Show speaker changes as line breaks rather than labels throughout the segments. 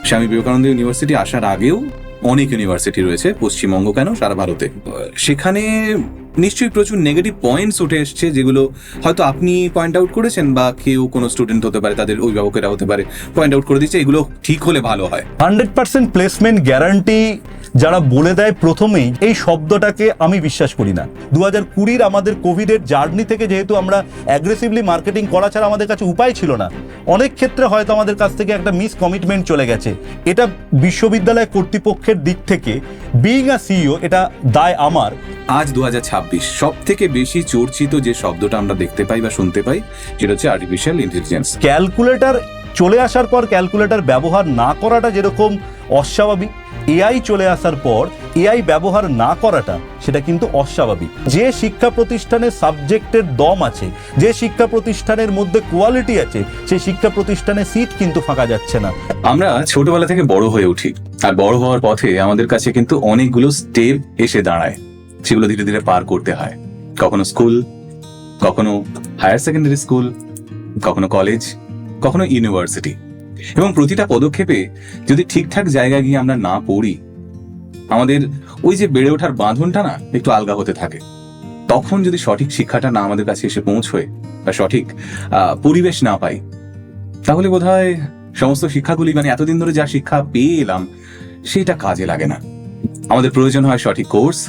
Swami Vivekananda university আসার আগেও অনেক ইউনিভার্সিটি রয়েছে, পশ্চিমবঙ্গ কেন সারা ভারতে। সেখানে নিশ্চয়ই প্রচুর নেগেটিভ পয়েন্টস উঠে এসছে, যেগুলো হয়তো আপনি পয়েন্ট আউট করেছেন বা কেউ কোনো স্টুডেন্ট হতে পারে, তাদের অভিভাবকেরা হতে পারে পয়েন্ট আউট করে দিচ্ছে, এগুলো ঠিক হলে ভালো হয়।
100% প্লেসমেন্ট গ্যারান্টি যারা বলে দেয় প্রথমেই, এই শব্দটাকে আমি বিশ্বাস করি না। 2020 আমাদের কোভিডের জার্নি থেকে যেহেতু আমরা অ্যাগ্রেসিভলি মার্কেটিং করা ছাড়া আমাদের কাছে উপায় ছিল না, অনেক ক্ষেত্রে হয়তো আমাদের কাছ থেকে একটা মিস কমিটমেন্ট চলে গেছে। এটা বিশ্ববিদ্যালয় কর্তৃপক্ষের দিক থেকে, বিইং আ সিইও, এটা দায় আমার।
আজ 2026 সব থেকে বেশি চর্চিত যে শব্দটা আমরা দেখতে পাই বা শুনতে পাই, সেটা হচ্ছে আর্টিফিশিয়াল ইন্টেলিজেন্স।
ক্যালকুলেটর চলে আসার পর ক্যালকুলেটর ব্যবহার না করাটা যেরকম অস্বাভাবিক, এআই চলে আসার পর এআই ব্যবহার না করাটা সেটা কিন্তু অস্বাভাবিক। যে শিক্ষা প্রতিষ্ঠানের সাবজেক্টের দম আছে, যে শিক্ষা প্রতিষ্ঠানের মধ্যে কোয়ালিটি আছে, সেই শিক্ষা প্রতিষ্ঠানের সিট কিন্তু ফাঁকা যাচ্ছে না।
আমরা ছোটবেলা থেকে বড় হয়ে উঠি, আর বড় হওয়ার পথে আমাদের কাছে কিন্তু অনেকগুলো স্টেপ এসে দাঁড়ায়, সেগুলো ধীরে ধীরে পার করতে হয়। কখনো স্কুল, কখনো হায়ার সেকেন্ডারি স্কুল, কখনো কলেজ, কখনো ইউনিভার্সিটি। এবং প্রতিটা পদক্ষেপে যদি ঠিকঠাক জায়গায় গিয়ে আমরা না পড়ি, আমাদের ওই যে বেড়ে ওঠার বাঁধনটা না একটু আলগা হতে থাকে। তখন যদি সঠিক শিক্ষাটা না আমাদের কাছে এসে পৌঁছয় বা সঠিক পরিবেশ না পাই, তাহলে বোধহয় সমস্ত শিক্ষাগুলি, মানে এতদিন ধরে যা শিক্ষা পেয়ে এলাম, সেটা কাজে লাগে না। আমাদের প্রয়োজন হয় সঠিক কোর্স,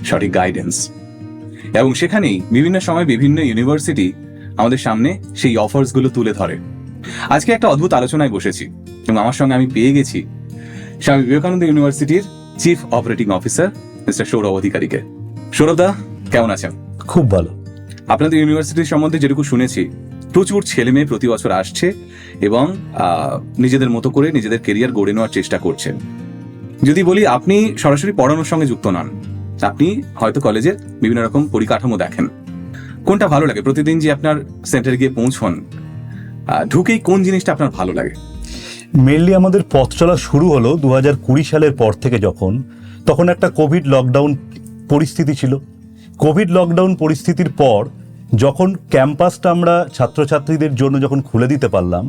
সঠিক গাইডেন্স। এবং সেখানেই বিভিন্ন সময় বিভিন্ন ইউনিভার্সিটি আমাদের সামনে সেই অফার্স গুলো তুলে ধরে। আজকে একটা অদ্ভুত আলোচনায় বসেছি এবং আমার সঙ্গে আমি পেয়ে গেছি স্বামী বিবেকানন্দ ইউনিভার্সিটির chief operating officer mister Sourav অধিকারীকে। সৌরভ দা, কেমন আছেন?
খুব ভালো।
আপনাদের ইউনিভার্সিটির সম্বন্ধে যেটুকু শুনেছি, প্রচুর ছেলে মেয়ে প্রতি বছর আসছে এবং নিজেদের মতো করে নিজেদের কেরিয়ার গড়ে নেওয়ার চেষ্টা করছেন। যদি বলি, আপনি সরাসরি পড়ানোর সঙ্গে যুক্ত নন, আপনি হয়তো কলেজের বিভিন্ন রকম পরিকাঠামো দেখেন। কোনটা ভালো লাগে? প্রতিদিন যে আপনার সেন্টারে গিয়ে পৌঁছন, ঢুকেই কোন জিনিসটা আপনার ভালো লাগে?
মেনলি আমাদের পথ চলা শুরু হলো 2020 সালের পর থেকে, তখন একটা কোভিড লকডাউন পরিস্থিতি ছিল। কোভিড লকডাউন পরিস্থিতির পর যখন ক্যাম্পাসটা আমরা ছাত্রছাত্রীদের জন্য যখন খুলে দিতে পারলাম,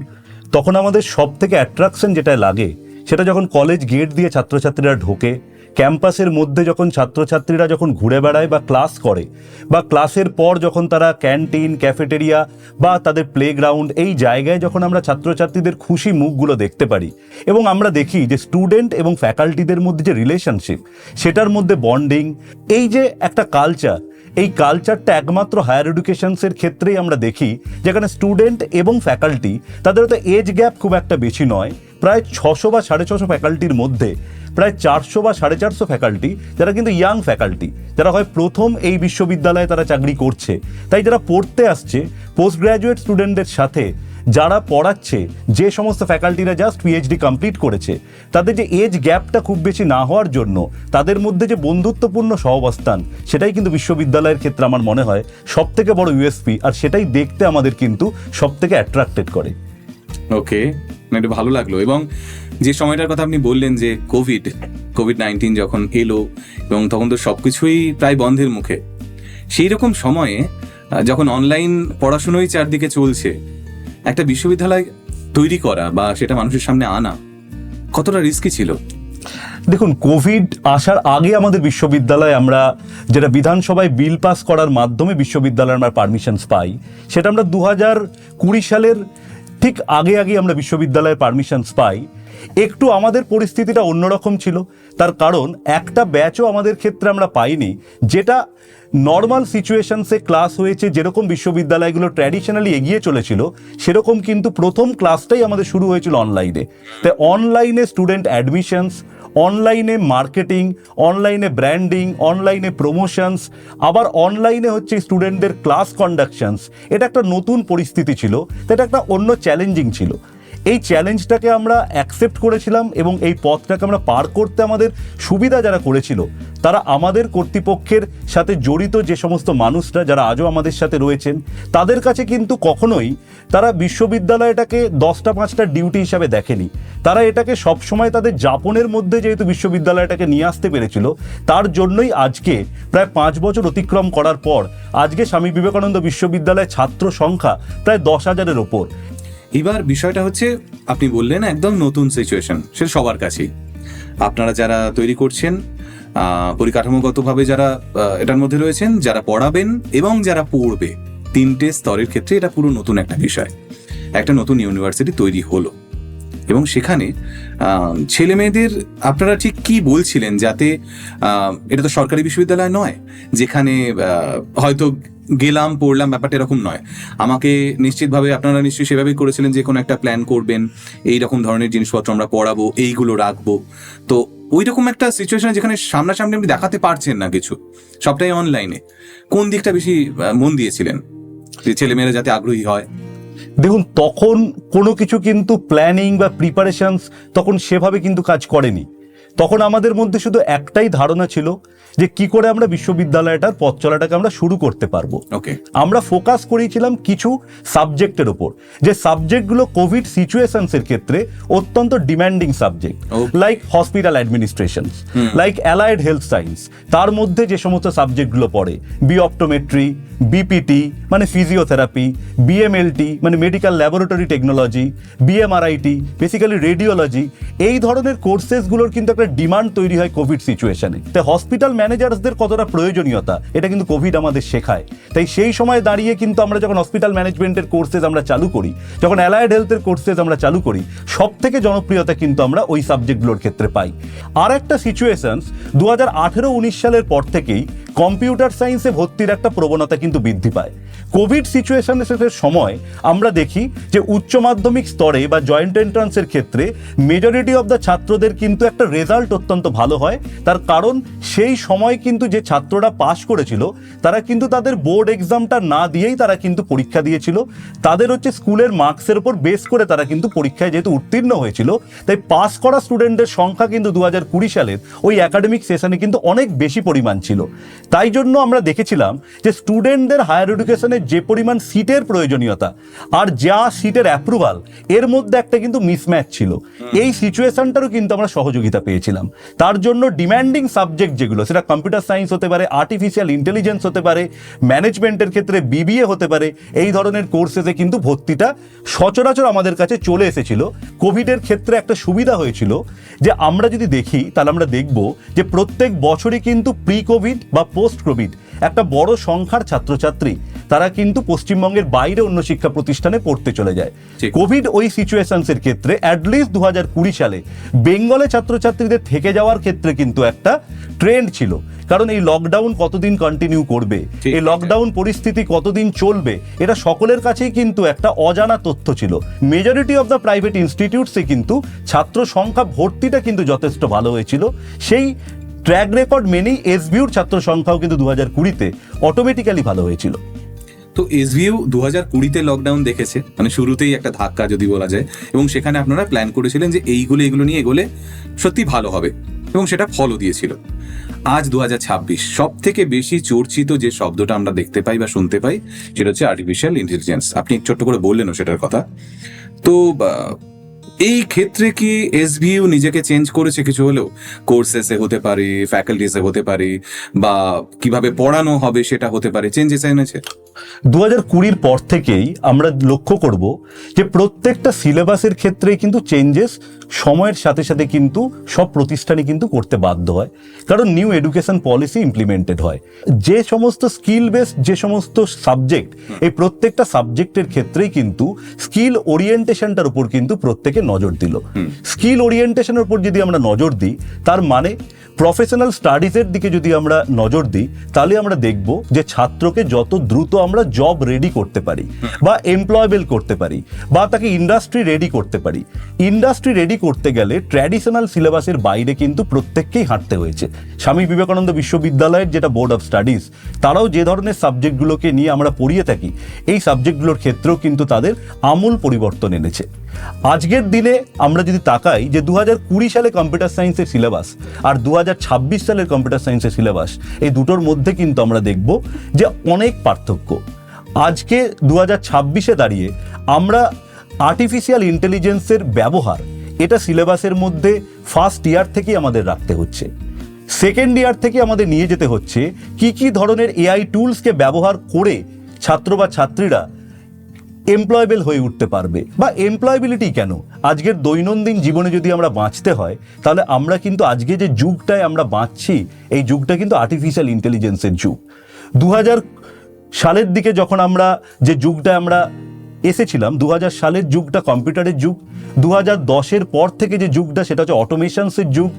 তখন আমাদের সব থেকে অ্যাট্রাকশন যেটা লাগে, সেটা যখন কলেজ গেট দিয়ে ছাত্রছাত্রীরা ঢোকে, ক্যাম্পাসের মধ্যে যখন ছাত্রছাত্রীরা যখন ঘুরে বেড়ায় বা ক্লাস করে, বা ক্লাসের পর যখন তারা ক্যান্টিন, ক্যাফেটেরিয়া বা তাদের প্লেগ্রাউন্ড, এই জায়গায় যখন আমরা ছাত্রছাত্রীদের খুশি মুখগুলো দেখতে পারি, এবং আমরা দেখি যে স্টুডেন্ট এবং ফ্যাকাল্টিদের মধ্যে যে রিলেশনশিপ, সেটার মধ্যে বন্ডিং, এই যে একটা কালচার, এই কালচারটা একমাত্র হায়ার এডুকেশনসের ক্ষেত্রেই আমরা দেখি, যেখানে স্টুডেন্ট এবং ফ্যাকাল্টি, তাদের তো এজ গ্যাপ খুব একটা বেশি নয়। প্রায় 600 বা 650 ফ্যাকাল্টির মধ্যে প্রায় 400 বা 450 ফ্যাকাল্টি যারা কিন্তু ইয়াং ফ্যাকাল্টি, যারা হয় প্রথম এই বিশ্ববিদ্যালয়ে তারা চাকরি করছে। তাই যারা পড়তে আসছে, পোস্ট গ্র্যাজুয়েট স্টুডেন্টদের সাথে যারা পড়াচ্ছে, যে সমস্ত ফ্যাকাল্টিরা জাস্ট পিএইচডি কমপ্লিট করেছে, তাদের যে এজ গ্যাপটা খুব বেশি না হওয়ার জন্য তাদের মধ্যে যে বন্ধুত্বপূর্ণ সহাবস্থান, সেটাই কিন্তু বিশ্ববিদ্যালয়ের ক্ষেত্রে আমার মনে হয় সব থেকে বড় ইউএসপি, আর সেটাই দেখতে আমাদের কিন্তু সব থেকে অ্যাট্রাক্টেড করে।
ওকে, এটা ভালো লাগলো। এবং যে সময়টার কথা আপনি বললেন, যে কোভিড-19 যখন এলো এবং তখন তো সবকিছুই প্রায় বন্ধের মুখে, সেই রকম সময়ে যখন অনলাইন পড়াশোনাই চারদিকে চলছে, একটা বিশ্ববিদ্যালয় তৈরি করা বা সেটা মানুষের সামনে আনা কতটা রিস্কি ছিল?
দেখুন, কোভিড আসার আগে আমাদের বিশ্ববিদ্যালয়ে আমরা যেটা বিধানসভায় বিল পাস করার মাধ্যমে বিশ্ববিদ্যালয়ে আমরা পারমিশনস পাই, সেটা আমরা 2020 সালের ঠিক আগে আমরা বিশ্ববিদ্যালয়ে পারমিশনস পাই। একটু আমাদের পরিস্থিতিটা অন্যরকম ছিল, তার কারণ একটা ব্যাচও আমাদের ক্ষেত্রে আমরা পাইনি, যেটা নর্মাল সিচুয়েশনসে ক্লাস হয়েছে, যেরকম বিশ্ববিদ্যালয়গুলো ট্র্যাডিশনালি এগিয়ে চলেছিল, সেরকম কিন্তু প্রথম ক্লাসটাই আমাদের শুরু হয়েছিল অনলাইনে। তাই অনলাইনে স্টুডেন্ট অ্যাডমিশনস, অনলাইনে মার্কেটিং, অনলাইনে ব্র্যান্ডিং, অনলাইনে প্রমোশনস, আবার অনলাইনে হচ্ছে স্টুডেন্টদের ক্লাস কন্ডাকশনস, এটা একটা নতুন পরিস্থিতি ছিল। তো এটা একটা অন্য চ্যালেঞ্জিং ছিল। এই চ্যালেঞ্জটাকে আমরা অ্যাকসেপ্ট করেছিলাম এবং এই পথটাকে আমরা পার করতে আমাদের সুবিধা যারা করেছিল, তারা আমাদের কর্তৃপক্ষের সাথে জড়িত যে সমস্ত মানুষরা যারা আজও আমাদের সাথে রয়েছেন, তাদের কাছে কিন্তু কখনোই তারা বিশ্ববিদ্যালয়টাকে 10টা 5টা ডিউটি হিসাবে দেখেনি। তারা এটাকে সবসময় তাদের যাপনের মধ্যে যেহেতু বিশ্ববিদ্যালয়টাকে নিয়ে আসতে পেরেছিল, তার জন্যই আজকে প্রায় 5 বছর অতিক্রম করার পর আজকে স্বামী বিবেকানন্দ বিশ্ববিদ্যালয়ের ছাত্র সংখ্যা প্রায় 10,000-এর ওপর।
এবার বিষয়টা হচ্ছে, আপনি বললেন একদম নতুন সিচুয়েশন, সেটা সবার কাছেই। আপনারা যারা তৈরি করছেন, পরিকাঠামোগতভাবে যারা এটার মধ্যে রয়েছেন, যারা পড়াবেন এবং যারা পড়বে, তিনটে স্তরের ক্ষেত্রে এটা পুরো নতুন একটা বিষয়। একটা নতুন ইউনিভার্সিটি তৈরি হলো এবং সেখানে ছেলে মেয়েদের আপনারা ঠিক কি বলছিলেন, যাতে এটা তো সরকারি বিশ্ববিদ্যালয় নয় যেখানে হয়তো গেলাম পড়লাম, ব্যাপারটা এরকম নয়। আমাকে নিশ্চিতভাবে আপনারা নিশ্চয়ই সেভাবেই করেছিলেন যে কোনো একটা প্ল্যান করবেন, এই রকম ধরনের জিনিসপত্র আমরা পড়াবো, এইগুলো রাখবো। তো ওই রকম একটা সিচুয়েশন যেখানে সামনাসামনি আপনি দেখাতে পারছেন না কিছু, সবটাই অনলাইনে, কোন দিকটা বেশি মন দিয়েছিলেন যে ছেলেমেয়েরা যাতে আগ্রহী হয়?
দেখুন, তখন কোনো কিছু কিন্তু প্ল্যানিং বা প্রিপারেশনস তখন সেভাবে কিন্তু কাজ করেনি। তখন আমাদের মধ্যে শুধু একটাই ধারণা ছিল যে কি করে আমরা বিশ্ববিদ্যালয়টার পথ চলাটাকে আমরা শুরু করতে পারবো।
ওকে,
আমরা ফোকাস করেছিলাম কিছু সাবজেক্টের ওপর, যে সাবজেক্টগুলো কোভিড সিচুয়েশনসের ক্ষেত্রে অত্যন্ত demanding subject, like hospital administration, like allied health science. তার মধ্যে যে সমস্ত সাবজেক্টগুলো পড়ে, বিঅপটোমেট্রি, বিপিটি মানে ফিজিওথেরাপি, বিএমএলটি মানে medical laboratory technology, BMRIT basically radiology, এই ধরনের কোর্সেসগুলোর কিন্তু একটা ডিমান্ড তৈরি হয় কোভিড সিচুয়েশনে। তাই হসপিটাল ম্যানেজার্সদের কতটা প্রয়োজনীয়তা এটা কিন্তু কোভিড আমাদের শেখায়। তাই সেই সময় দাঁড়িয়ে কিন্তু আমরা যখন হসপিটাল ম্যানেজমেন্টের কোর্সেস আমরা চালু করি, যখন অ্যালায়েড হেলথের কোর্সেস আমরা চালু করি, সব থেকে জনপ্রিয়তা কিন্তু আমরা ওই সাবজেক্টগুলোর ক্ষেত্রে পাই। আর একটা সিচুয়েশনস 2018-19 সালের পর থেকেই কম্পিউটার সায়েন্সে ভর্তির একটা প্রবণতা কিন্তু বৃদ্ধি পায়। কোভিড সিচুয়েশনের সময় আমরা দেখি যে উচ্চ মাধ্যমিক স্তরে বা জয়েন্ট এন্ট্রান্সের ক্ষেত্রে মেজরিটি অফ দ্য ছাত্রদের কিন্তু একটা রেজাল্ট অত্যন্ত ভালো হয়। তার কারণ সেই সময় কিন্তু যে ছাত্ররা পাশ করেছিল তারা কিন্তু তাদের বোর্ড এক্সামটা না দিয়েই তারা কিন্তু পরীক্ষা দিয়েছিল। তাদের হচ্ছে স্কুলের মার্কসের উপর বেস করে তারা কিন্তু পরীক্ষায় যেহেতু উত্তীর্ণ হয়েছিল, তাই পাস করা স্টুডেন্টদের সংখ্যা কিন্তু 2020 সালের ওই একাডেমিক সেশনে কিন্তু অনেক বেশি পরিমাণ ছিল। তাই জন্য আমরা দেখেছিলাম যে স্টুডেন্টদের হায়ার এডুকেশনে যে পরিমাণ সিটের প্রয়োজনীয়তা আর যা সিটের অ্যাপ্রুভাল, এর মধ্যে একটা কিন্তু মিসম্যাচ ছিল। এই সিচুয়েশনটারও কিন্তু আমরা সহযোগিতা পেয়েছিলাম। তার জন্য ডিম্যান্ডিং সাবজেক্ট যেগুলো, সেটা কম্পিউটার সায়েন্স হতে পারে, আর্টিফিশিয়াল ইন্টেলিজেন্স হতে পারে, ম্যানেজমেন্টের ক্ষেত্রে বিবিএ হতে পারে, এই ধরনের কোর্সেসে কিন্তু ভর্তিটা সচরাচর আমাদের কাছে চলে এসেছিল। কোভিডের ক্ষেত্রে একটা সুবিধা হয়েছিল যে আমরা যদি দেখি তাহলে আমরা দেখব যে প্রত্যেক বছরই কিন্তু প্রি কোভিড বা পোস্ট কোভিড একটা বড় সংখ্যার ছাত্রছাত্রী তারা কিন্তু পশ্চিমবঙ্গের বাইরে অন্য শিক্ষা প্রতিষ্ঠানে পড়তে চলে যায়। কোভিড ওই সিচুয়েশনসের ক্ষেত্রে অ্যাটলিস্ট 2020 সালে বেঙ্গলে ছাত্রছাত্রীদের থেকে যাওয়ার ক্ষেত্রে কিন্তু একটা ট্রেন্ড ছিল। কারণ এই লকডাউন কতদিন কন্টিনিউ করবে, এই লকডাউন পরিস্থিতি কতদিন চলবে, এটা সকলের কাছেই কিন্তু একটা অজানা তথ্য ছিল। মেজরিটি অফ দ্য প্রাইভেট ইনস্টিটিউটসে কিন্তু ছাত্র সংখ্যা ভর্তিটা কিন্তু যথেষ্ট ভালো হয়েছিল। সেই ট্র্যাক রেকর্ড মেনেই এসভিউর ছাত্র সংখ্যাও কিন্তু 2020-তে অটোমেটিক্যালি ভালো হয়েছিল।
তো এসভিউ 2020-তে লকডাউন দেখেছে, মানে শুরুতেই একটা ধাক্কা যদি বলা যায়, এবং সেখানে আপনারা প্ল্যান করেছিলেন যে এগুলো নিয়ে এগোলে সত্যি ভালো হবে, এবং সেটা ফলও দিয়েছিল। আজ 2026 সব থেকে বেশি চর্চিত যে শব্দটা আমরা দেখতে পাই বা শুনতে পাই সেটা হচ্ছে আর্টিফিশিয়াল ইন্টেলিজেন্স। আপনি ছোট্ট করে বললেনও সেটার কথা। তো এই ক্ষেত্রে কি এসভিউ নিজেকে চেঞ্জ করেছে কিছু হলেও? কোর্সেসে হতে পারে, ফ্যাকাল্টিসে হতে পারে, বা কিভাবে পড়ানো হবে সেটা হতে পারে, চেঞ্জেস এনেছে?
2020-র পর থেকেই আমরা লক্ষ্য করব যে প্রত্যেকটা সিলেবাসের ক্ষেত্রেই কিন্তু চেঞ্জেস সময়ের সাথে সাথে কিন্তু সব প্রতিষ্ঠানই কিন্তু করতে বাধ্য হয়, কারণ নিউ এডুকেশন পলিসি ইমপ্লিমেন্টেড হয়। যে সমস্ত স্কিল বেসড যে সমস্ত সাবজেক্ট, এই প্রত্যেকটা সাবজেক্টের ক্ষেত্রেই কিন্তু স্কিল ওরিয়েন্টেশনটার উপর কিন্তু প্রত্যেকে নজর দিল। স্কিল ওরিয়েন্টেশনের উপর যদি আমরা নজর দিই, তার মানে প্রফেশনাল স্টাডিজের দিকে যদি আমরা নজর দিই, তাহলে আমরা দেখব যে ছাত্রকে যত দ্রুত আমরা জব রেডি করতে পারি বা এমপ্লয়েবল করতে পারি বা তাকে ইন্ডাস্ট্রি রেডি করতে পারি। ইন্ডাস্ট্রি রেডি করতে গেলে ট্র্যাডিশনাল সিলেবাসের বাইরে কিন্তু প্রত্যেককেই হাঁটতে হয়েছে। স্বামী বিবেকানন্দ বিশ্ববিদ্যালয়ের যেটা বোর্ড অফ স্টাডিজ, তারাও যে ধরনের সাবজেক্টগুলোকে নিয়ে আমরা পড়িয়ে থাকি, এই সাবজেক্টগুলোর ক্ষেত্রেও কিন্তু তাদের আমূল পরিবর্তন এনেছে। আজকের দিনে আমরা যদি তাকাই যে 2020 সালে কম্পিউটার সায়েন্সের সিলেবাস আর 2026 সালের কম্পিউটার সায়েন্সের সিলেবাস, এই দুটোর মধ্যে কিন্তু আমরা দেখব যে অনেক পার্থক্য। আজকে 2026-এ দাঁড়িয়ে আমরা আর্টিফিশিয়াল ইন্টেলিজেন্সের ব্যবহার, এটা সিলেবাসের মধ্যে ফার্স্ট ইয়ার থেকেই আমাদের রাখতে হচ্ছে। সেকেন্ড ইয়ার থেকে আমাদের নিয়ে যেতে হচ্ছে কি কি ধরনের এআই টুলসকে ব্যবহার করে ছাত্র বা ছাত্রীরা এমপ্লয়েবল হয়ে উঠতে পারবে। বা এমপ্লয়েবিলিটি কেন, আজকের দৈনন্দিন জীবনে যদি আমরা বাঁচতে হয় তাহলে আমরা কিন্তু আজকে যে যুগটায় আমরা বাঁচছি এই যুগটা কিন্তু আর্টিফিশিয়াল ইন্টেলিজেন্সের যুগ। 2000 সালের দিকে যখন আমরা যে যুগটা আমরা এসেছিলাম, 2000 সালের যুগটা কম্পিউটারের যুগ, 2010-এর পর থেকে যে যুগটা সেটা হচ্ছে অটোমেশনসের যুগ,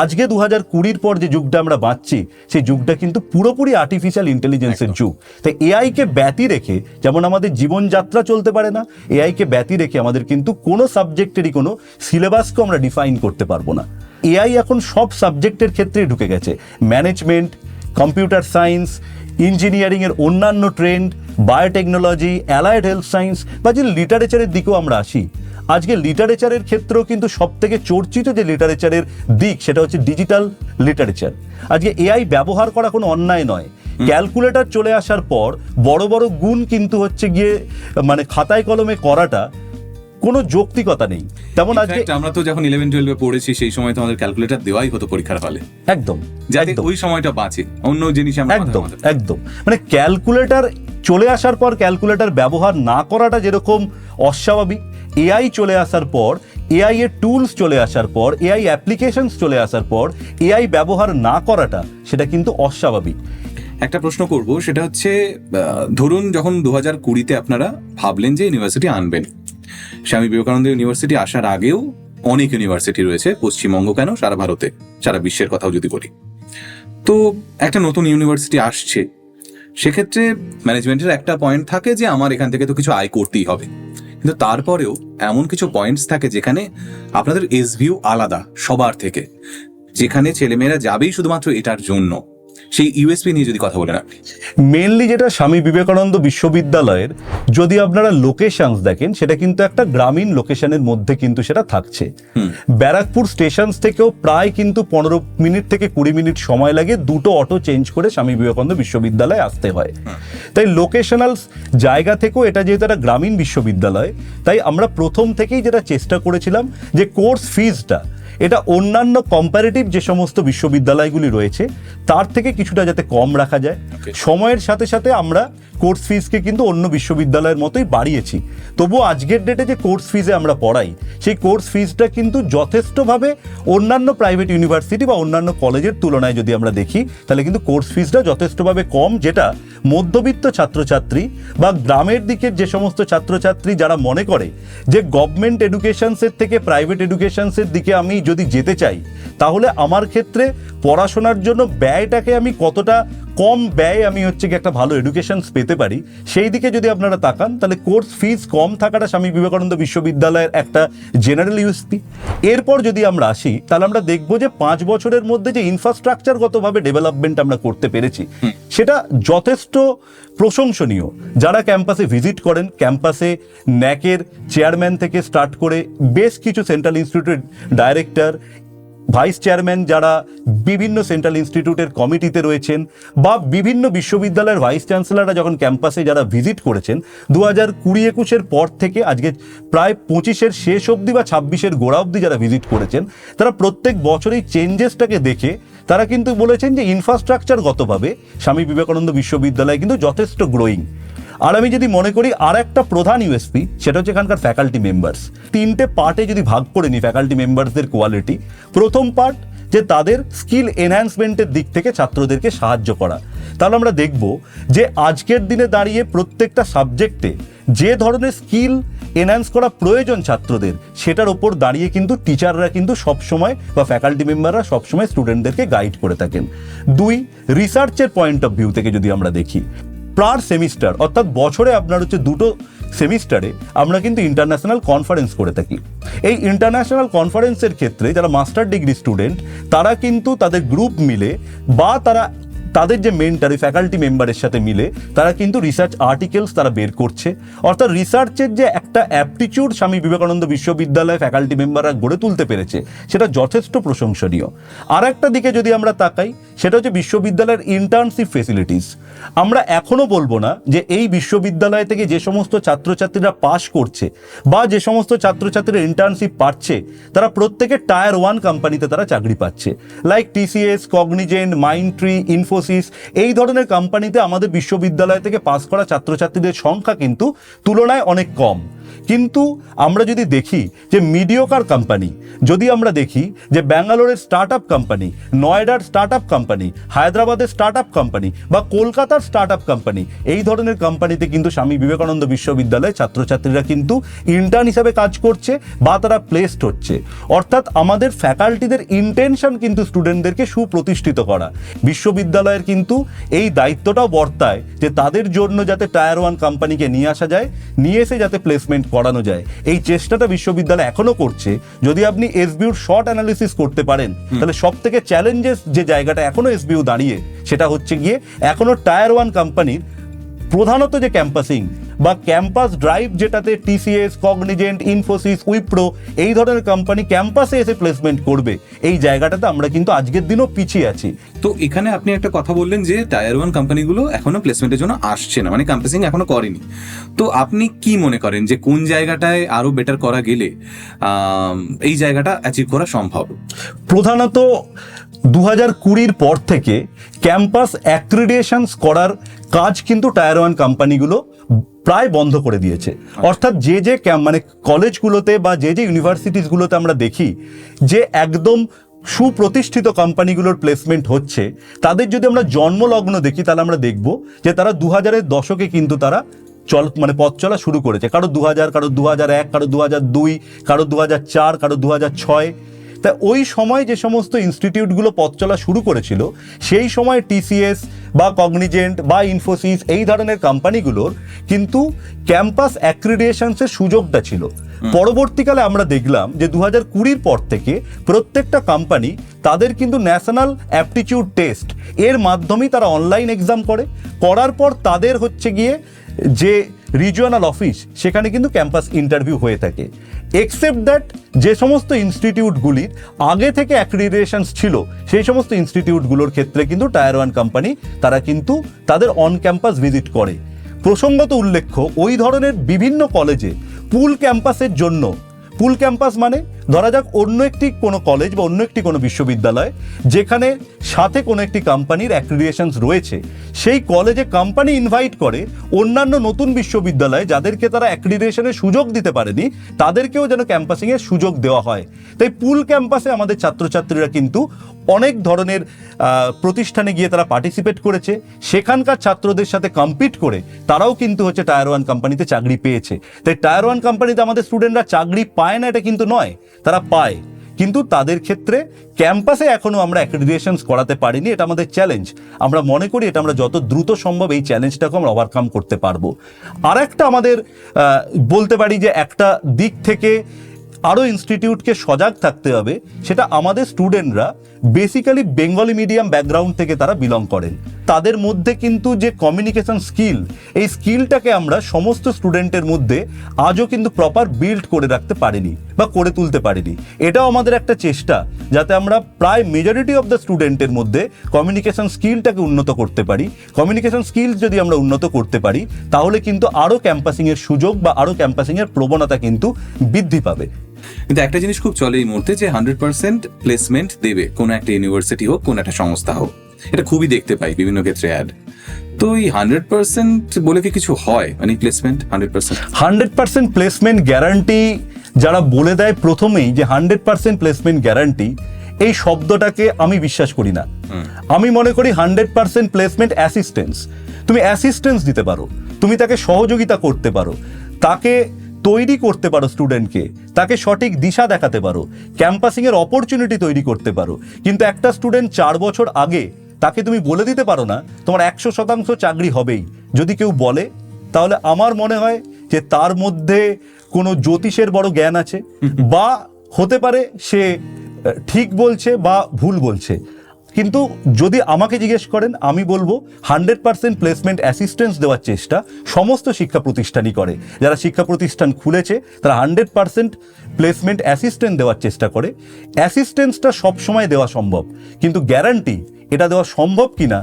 আজকে 2020-র পর যে যুগটা আমরা বাঁচছি সেই যুগটা কিন্তু পুরোপুরি আর্টিফিশিয়াল ইন্টেলিজেন্সের যুগ। তাই এআইকে ব্যতি রেখে যেমন আমাদের জীবনযাত্রা চলতে পারে না, এআইকে ব্যতি রেখে আমাদের কিন্তু কোনো সাবজেক্টেরই কোনো সিলেবাসকে আমরা ডিফাইন করতে পারবো না। এআই এখন সব সাবজেক্টের ক্ষেত্রেই ঢুকে গেছে, ম্যানেজমেন্ট, কম্পিউটার সায়েন্স, ইঞ্জিনিয়ারিংয়ের অন্যান্য trend, biotechnology, allied health science বা যে লিটারেচারের দিকেও আমরা আসি, আজকে লিটারেচারের ক্ষেত্রেও কিন্তু সব থেকে চর্চিত যে লিটারেচারের দিক সেটা হচ্ছে ডিজিটাল লিটারেচার। আজকে এআই ব্যবহার করা কোনো অন্যায় নয়। ক্যালকুলেটর চলে আসার পর বড় বড় গুণ কিন্তু হচ্ছে গিয়ে মানে খাতায় কলমে করাটা কোনো যৌক্তিকতা নেই। তেমন আজকে
আমরা তো যখন 11-12-এ পড়েছি সেই সময় তো আমাদের ক্যালকুলেটর দেওয়াই হতো পরীক্ষার হলে,
একদম
যাতে ওই সময়টা বাঁচে, অন্য জিনিস আমরা
একদম একদম মানে ক্যালকুলেটর চলে আসার পর ক্যালকুলেটর ব্যবহার না করাটা যেরকম অস্বাভাবিক, এআই চলে আসার পর, এআই এর টুলস চলে আসার পর, এআই অ্যাপ্লিকেশনস চলে আসার পর এআই ব্যবহার না করাটা সেটা কিন্তু অস্বাভাবিক।
একটা প্রশ্ন করব, সেটা হচ্ছে ধরুন যখন 2020-তে আপনারা ভাবলেন যে ইউনিভার্সিটি আনবেন, স্বামী বিবেকানন্দ ইউনিভার্সিটি আসার আগেও অনেক ইউনিভার্সিটি রয়েছে, পশ্চিমবঙ্গ কেন সারা ভারতে, সারা বিশ্বের কথাও যদি বলি, তো একটা নতুন ইউনিভার্সিটি আসছে, সেক্ষেত্রে ম্যানেজমেন্টের একটা পয়েন্ট থাকে যে আমার এখান থেকে তো কিছু আয় করতেই হবে, কিন্তু তারপরেও এমন কিছু পয়েন্টস থাকে যেখানে আপনাদের এসভিউ আলাদা সবার থেকে, যেখানে ছেলেমেয়েরা যাবেই শুধুমাত্র এটার জন্য, সেই ইউএসপি নিয়ে যদি কথা বলেন আপনি।
মেনলি যেটা স্বামী বিবেকানন্দ বিশ্ববিদ্যালয়ের যদি আপনারা লোকেশনস দেখেন সেটা কিন্তু একটা গ্রামীণ লোকেশনের মধ্যে কিন্তু সেটা থাকছে। ব্যারাকপুর স্টেশন থেকেও প্রায় কিন্তু 15 মিনিট থেকে 20 মিনিট সময় লাগে দুটো অটো চেঞ্জ করে স্বামী বিবেকানন্দ বিশ্ববিদ্যালয়ে আসতে হয়। তাই লোকেশনাল জায়গা থেকেও এটা যেহেতু একটা গ্রামীণ বিশ্ববিদ্যালয়, তাই আমরা প্রথম থেকেই যেটা চেষ্টা করেছিলাম যে কোর্স ফিজটা এটা অন্যান্য কম্পারেটিভ যে সমস্ত বিশ্ববিদ্যালয়গুলি রয়েছে তার থেকে কিছুটা যাতে কম রাখা যায়। সময়ের সাথে সাথে আমরা কোর্স ফিজকে কিন্তু অন্য বিশ্ববিদ্যালয়ের মতোই বাড়িয়েছি, তবুও আজকের ডেটে যে কোর্স ফিজে আমরা পড়াই সেই কোর্স ফিজটা কিন্তু যথেষ্টভাবে অন্যান্য প্রাইভেট ইউনিভার্সিটি বা অন্যান্য কলেজের তুলনায় যদি আমরা দেখি তাহলে কিন্তু কোর্স ফিজটা যথেষ্টভাবে কম, যেটা মধ্যবিত্ত ছাত্রছাত্রী বা গ্রামের দিকের যে সমস্ত ছাত্রছাত্রী যারা মনে করে যে গভর্নমেন্ট এডুকেশনসের থেকে প্রাইভেট এডুকেশনসের দিকে আমি যদি যেতে চাই তাহলে আমার ক্ষেত্রে পড়াশোনার জন্য ব্যয়টাকে আমি কতটা কম ব্যয় আমি হচ্ছে কি একটা ভালো এডুকেশনস পেতে পারি সেই দিকে যদি আপনারা তাকান তাহলে কোর্স ফিজ কম থাকাটা স্বামী বিবেকানন্দ বিশ্ববিদ্যালয়ের একটা জেনারেল ইউএসপি। এরপর যদি আমরা আসি তাহলে আমরা দেখব যে 5 বছরের মধ্যে যে ইনফ্রাস্ট্রাকচারগতভাবে ডেভেলপমেন্ট আমরা করতে পেরেছি সেটা যথেষ্ট প্রশংসনীয়। যারা ক্যাম্পাসে ভিজিট করেন, ক্যাম্পাসে ন্যাকের চেয়ারম্যান থেকে স্টার্ট করে বেশ কিছু সেন্ট্রাল ইনস্টিটিউটের ডাইরেক্টর, ভাইস চেয়ারম্যান যারা বিভিন্ন সেন্ট্রাল ইনস্টিটিউটের কমিটিতে রয়েছেন বা বিভিন্ন বিশ্ববিদ্যালয়ের ভাইস চ্যান্সেলররা যখন ক্যাম্পাসে যারা ভিজিট করেছেন 2020-21-এর পর থেকে আজকে প্রায় 25-এর শেষ অবধি বা 26-এর গোড়া অবধি যারা ভিজিট করেছেন তারা প্রত্যেক বছরই চেঞ্জেসটাকে দেখে তারা কিন্তু বলেছেন যে ইনফ্রাস্ট্রাকচারগতভাবে স্বামী বিবেকানন্দ বিশ্ববিদ্যালয় কিন্তু যথেষ্ট গ্রোয়িং। আর আমি যদি মনে করি আর একটা প্রধান ইউএসপি সেটা হচ্ছে এখানকার ফ্যাকাল্টি মেম্বার্স। 3টে পার্টে যদি ভাগ করে নিই ফ্যাকাল্টি মেম্বারসদের কোয়ালিটি, প্রথম পার্ট যে তাদের স্কিল এনহ্যান্সমেন্টের দিক থেকে ছাত্রদেরকে সাহায্য করা, তাহলে আমরা দেখব যে আজকের দিনে দাঁড়িয়ে প্রত্যেকটা সাবজেক্টে যে ধরনের স্কিল এনহ্যান্স করা প্রয়োজন ছাত্রদের সেটার ওপর দাঁড়িয়ে কিন্তু টিচাররা কিন্তু সবসময় বা ফ্যাকাল্টি মেম্বাররা সবসময় স্টুডেন্টদেরকে গাইড করে থাকেন। 2, রিসার্চের পয়েন্ট অফ ভিউ থেকে যদি আমরা দেখি পার সেমিস্টার অর্থাৎ বছরে আপনার হচ্ছে 2টো সেমিস্টারে আমরা কিন্তু ইন্টারন্যাশনাল কনফারেন্স করে থাকি। এই ইন্টারন্যাশনাল কনফারেন্সের ক্ষেত্রে যারা মাস্টার ডিগ্রি স্টুডেন্ট তারা কিন্তু তাদের গ্রুপ মিলে বা তারা তাদের যে মেন্টর ফ্যাকাল্টি মেম্বারের সাথে মিলে তারা কিন্তু রিসার্চ আর্টিকেলস তারা বের করছে, অর্থাৎ রিসার্চের যে একটা অ্যাপটিচিউড স্বামী বিবেকানন্দ বিশ্ববিদ্যালয়ে ফ্যাকাল্টি মেম্বাররা গড়ে তুলতে পেরেছে সেটা যথেষ্ট প্রশংসনীয়। আর একটা দিকে যদি আমরা তাকাই সেটা হচ্ছে বিশ্ববিদ্যালয়ের ইন্টার্নশিপ ফেসিলিটিস। আমরা এখনো বলবো না যে এই বিশ্ববিদ্যালয় থেকে যে সমস্ত ছাত্রছাত্রীরা পাশ করছে বা যে সমস্ত ছাত্রছাত্রীরা ইন্টার্নশিপ পাচ্ছে তারা প্রত্যেকে টায়ার 1 কোম্পানিতে তারা চাকরি পাচ্ছে, লাইক টিসিএস, কগনিজেন্ট, মাইন্ডট্রি, ইনফোসিস। এই ধরনের কোম্পানিতে আমাদের বিশ্ববিদ্যালয় থেকে পাশ করা ছাত্রছাত্রীদের সংখ্যা কিন্তু তুলনায় অনেক কম। কিন্তু আমরা যদি দেখি যে মিডিওকার কোম্পানি, যদি আমরা দেখি যে ব্যাঙ্গালোরের স্টার্ট আপ কোম্পানি, নয়ডার স্টার্ট আপ কোম্পানি, হায়দ্রাবাদের স্টার্ট আপ কোম্পানি বা কলকাতার স্টার্ট আপ কোম্পানি, এই ধরনের কোম্পানিতে কিন্তু স্বামী বিবেকানন্দ বিশ্ববিদ্যালয়ের ছাত্রছাত্রীরা কিন্তু ইন্টার্ন হিসাবে কাজ করছে বা তারা প্লেসড হচ্ছে। অর্থাৎ আমাদের ফ্যাকাল্টিদের ইন্টেনশন কিন্তু স্টুডেন্টদেরকে সুপ্রতিষ্ঠিত করা। বিশ্ববিদ্যালয়ের কিন্তু এই দায়িত্বটাও বর্তায় যে তাদের জন্য যাতে টায়ার 1 কোম্পানিকে নিয়ে আসা যায়, নিয়ে এসে যাতে প্লেসমেন্ট করানো যায়। এই চেষ্টাটা বিশ্ববিদ্যালয় এখনো করছে। যদি আপনি এসবিউর শর্ট অ্যানালিসিস করতে পারেন তাহলে সব থেকে চ্যালেঞ্জেস যে জায়গাটা এখনো এসবিউ দাঁড়িয়ে, সেটা হচ্ছে গিয়ে এখনো টায়ার 1 কোম্পানির প্রধানত যে ক্যাম্পাসিং বা ক্যাম্পাস ড্রাইভ, যেটাতে টিসিএস, কগনিজেন্ট, ইনফোসিস, উইপ্রো এই ধরনের কোম্পানি ক্যাম্পাসে এসে প্লেসমেন্ট করবে, এই জায়গাটাতে আমরা কিন্তু আজকের দিনও পিছিয়ে আছি।
তো এখানে আপনি একটা কথা বললেন যে টায়ার 1 কোম্পানিগুলো এখনো প্লেসমেন্টের জন্য আসছে না, মানে ক্যাম্পাসিং এখনো করেনি। তো আপনি কি মনে করেন যে কোন জায়গাটায় আরো বেটার করা গেলে এই জায়গাটা অ্যাচিভ করা সম্ভব?
প্রধানত 2020 পর থেকে ক্যাম্পাস অ্যাক্রিডিয়েশনস করার কাজ কিন্তু টায়ার 1 কোম্পানিগুলো প্রায় বন্ধ করে দিয়েছে। অর্থাৎ যে মানে কলেজগুলোতে বা যে ইউনিভার্সিটিসগুলোতে আমরা দেখি যে একদম সুপ্রতিষ্ঠিত কোম্পানিগুলোর প্লেসমেন্ট হচ্ছে, তাদের যদি আমরা জন্মলগ্ন দেখি তাহলে আমরা দেখব যে তারা 2000-এর দশকে কিন্তু তারা মানে পথ চলা শুরু করেছে। কারো 2000, কারো 2001, কারো 2002, কারো 2004, কারো 2006। তা ওই সময় যে সমস্ত ইনস্টিটিউটগুলো পথ চলা শুরু করেছিল, সেই সময় টিসিএস বা কগনিজেন্ট বা ইনফোসিস এই ধরনের কোম্পানিগুলোর কিন্তু ক্যাম্পাস অ্যাক্রিডিয়েশনসের সুযোগটা ছিল। পরবর্তীকালে আমরা দেখলাম যে 2020 পর থেকে প্রত্যেকটা কোম্পানি তাদের কিন্তু ন্যাশনাল অ্যাপটিটিউড টেস্ট এর মাধ্যমেই তারা অনলাইন এক্সাম করার পর তাদের হচ্ছে গিয়ে যে রিজিওনাল অফিস, সেখানে কিন্তু ক্যাম্পাস ইন্টারভিউ হয়ে থাকে। এক্সেপ্ট দ্যাট যে সমস্ত ইনস্টিটিউটগুলির আগে থেকে অ্যাক্রিডিটেশনস ছিল, সেই সমস্ত ইনস্টিটিউটগুলোর ক্ষেত্রে কিন্তু টায়ার 1 কোম্পানি তারা কিন্তু তাদের অন ক্যাম্পাস ভিজিট করে। প্রসঙ্গত উল্লেখ্য, ওই ধরনের বিভিন্ন কলেজে পুল ক্যাম্পাসের জন্য, পুল ক্যাম্পাস মানে ধরা যাক অন্য একটি কোনো কলেজ বা অন্য একটি কোনো বিশ্ববিদ্যালয় যেখানে সাথে কোনো একটি কোম্পানির অ্যাক্রিডিটেশনস রয়েছে, সেই কলেজে কোম্পানি ইনভাইট করে অন্যান্য নতুন বিশ্ববিদ্যালয় যাদেরকে তারা অ্যাক্রিডিটেশনের সুযোগ দিতে পারেনি, তাদেরকেও যেন ক্যাম্পাসিংয়ের সুযোগ দেওয়া হয়। তাই পুল ক্যাম্পাসে আমাদের ছাত্রছাত্রীরা কিন্তু অনেক ধরনের প্রতিষ্ঠানে গিয়ে তারা পার্টিসিপেট করেছে, সেখানকার ছাত্রদের সাথে কম্পিট করে তারাও কিন্তু হচ্ছে টায়ার 1 কোম্পানিতে চাকরি পেয়েছে। তাই টায়ার 1 কোম্পানিতে আমাদের স্টুডেন্টরা চাকরি পায় না এটা কিন্তু নয়, তারা পায়, কিন্তু তাদের ক্ষেত্রে ক্যাম্পাসে এখনো আমরা অ্যাক্রিডিটেশনস করাতে পারিনি। এটা আমাদের চ্যালেঞ্জ। আমরা মনে করি এটা আমরা যত দ্রুত সম্ভব এই চ্যালেঞ্জটাকে আমরা ওভারকাম করতে পারবো। আর একটা আমাদের বলতে পারি যে একটা দিক থেকে আরও ইনস্টিটিউটকে সজাগ থাকতে হবে, সেটা আমাদের স্টুডেন্টরা বেসিক্যালি বেঙ্গলি মিডিয়াম ব্যাকগ্রাউন্ড থেকে তারা বিলং করেন। তাদের মধ্যে কিন্তু যে কমিউনিকেশন স্কিল, এই স্কিলটাকে আমরা সমস্ত স্টুডেন্টের মধ্যে আজও কিন্তু প্রপার বিল্ড করে রাখতে পারিনি বা করে তুলতে পারিনি। এটাও আমাদের একটা চেষ্টা, যাতে আমরা প্রায় মেজরিটি অফ দ্য স্টুডেন্টের মধ্যে কমিউনিকেশন স্কিলটাকে উন্নত করতে পারি। কমিউনিকেশন স্কিল যদি আমরা উন্নত করতে পারি, তাহলে কিন্তু আরও ক্যাম্পাসিংয়ের সুযোগ বা আরও ক্যাম্পাসিংয়ের প্রবণতা কিন্তু বৃদ্ধি পাবে।
কিন্তু একটা জিনিস খুব চলে এই মুহূর্তে, যে 100% প্লেসমেন্ট দেবে কোনো একটা ইউনিভার্সিটি হোক, কোনো একটা সংস্থা হোক, এটা খুবই দেখতে পাই বিভিন্ন ক্ষেত্রে অ্যাড। তো এই 100% বলে কি কিছু হয়, মানে প্লেসমেন্ট
100% প্লেসমেন্ট গ্যারান্টি যারা বলে দেয় প্রথমেই যে 100% প্লেসমেন্ট গ্যারান্টি, এই শব্দটাকে আমি বিশ্বাস করি না। আমি মনে করি 100% প্লেসমেন্ট অ্যাসিস্ট্যান্স। তুমি অ্যাসিস্ট্যান্স দিতে পারো, তুমি তাকে সহযোগিতা করতে পারো, তাকে তৈরি করতে পারো স্টুডেন্টকে, তাকে সঠিক দিশা দেখাতে পারো, ক্যাম্পাসিংয়ের অপরচুনিটি তৈরি করতে পারো। কিন্তু একটা স্টুডেন্ট 4 বছর আগে তাকে তুমি বলে দিতে পারো না তোমার 100% চাকরি হবেই। যদি কেউ বলে, তাহলে আমার মনে হয় যে তার মধ্যে কোনো জ্যোতিষের বড় জ্ঞান আছে, বা হতে পারে সে ঠিক বলছে বা ভুল বলছে। কিন্তু যদি আমাকে জিজ্ঞেস করেন, আমি বলবো 100% প্লেসমেন্ট অ্যাসিস্ট্যান্স দেওয়ার চেষ্টা সমস্ত শিক্ষা প্রতিষ্ঠানই করে। যারা শিক্ষা প্রতিষ্ঠান খুলেছে তারা 100% প্লেসমেন্ট অ্যাসিস্ট্যান্স দেওয়ার চেষ্টা করে। অ্যাসিস্ট্যান্সটা সবসময় দেওয়া সম্ভব, কিন্তু গ্যারান্টি এটা দেওয়া সম্ভব কিনা,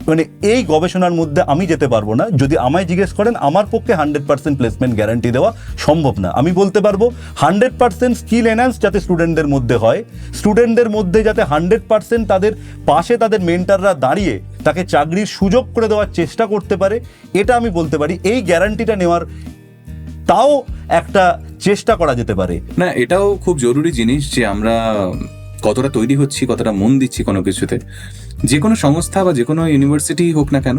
মানে এই গবেষণার মধ্যে আমি যেতে পারবো না। যদি আমায় জিজ্ঞেস করেন, আমার পক্ষে 100% প্লেসমেন্ট গ্যারান্টি দেওয়া সম্ভব না। আমি বলতে পারবো 100% স্কিল এনহ্যান্স যাতে স্টুডেন্টদের মধ্যে হয়, স্টুডেন্টদের মধ্যে যাতে 100% তাদের পাশে তাদের মেন্টাররা দাঁড়িয়ে তাকে চাকরির সুযোগ করে দেওয়ার চেষ্টা করতে পারে, এটা আমি বলতে পারি। এই গ্যারান্টিটা নেওয়ার তাও একটা চেষ্টা করা যেতে পারে।
না, এটাও খুব জরুরি জিনিস যে আমরা কতটা তৈরি হচ্ছি, কতটা মন দিচ্ছি কোনো কিছুতে। যে কোনো সংস্থা বা যে কোনো ইউনিভার্সিটি হোক না কেন,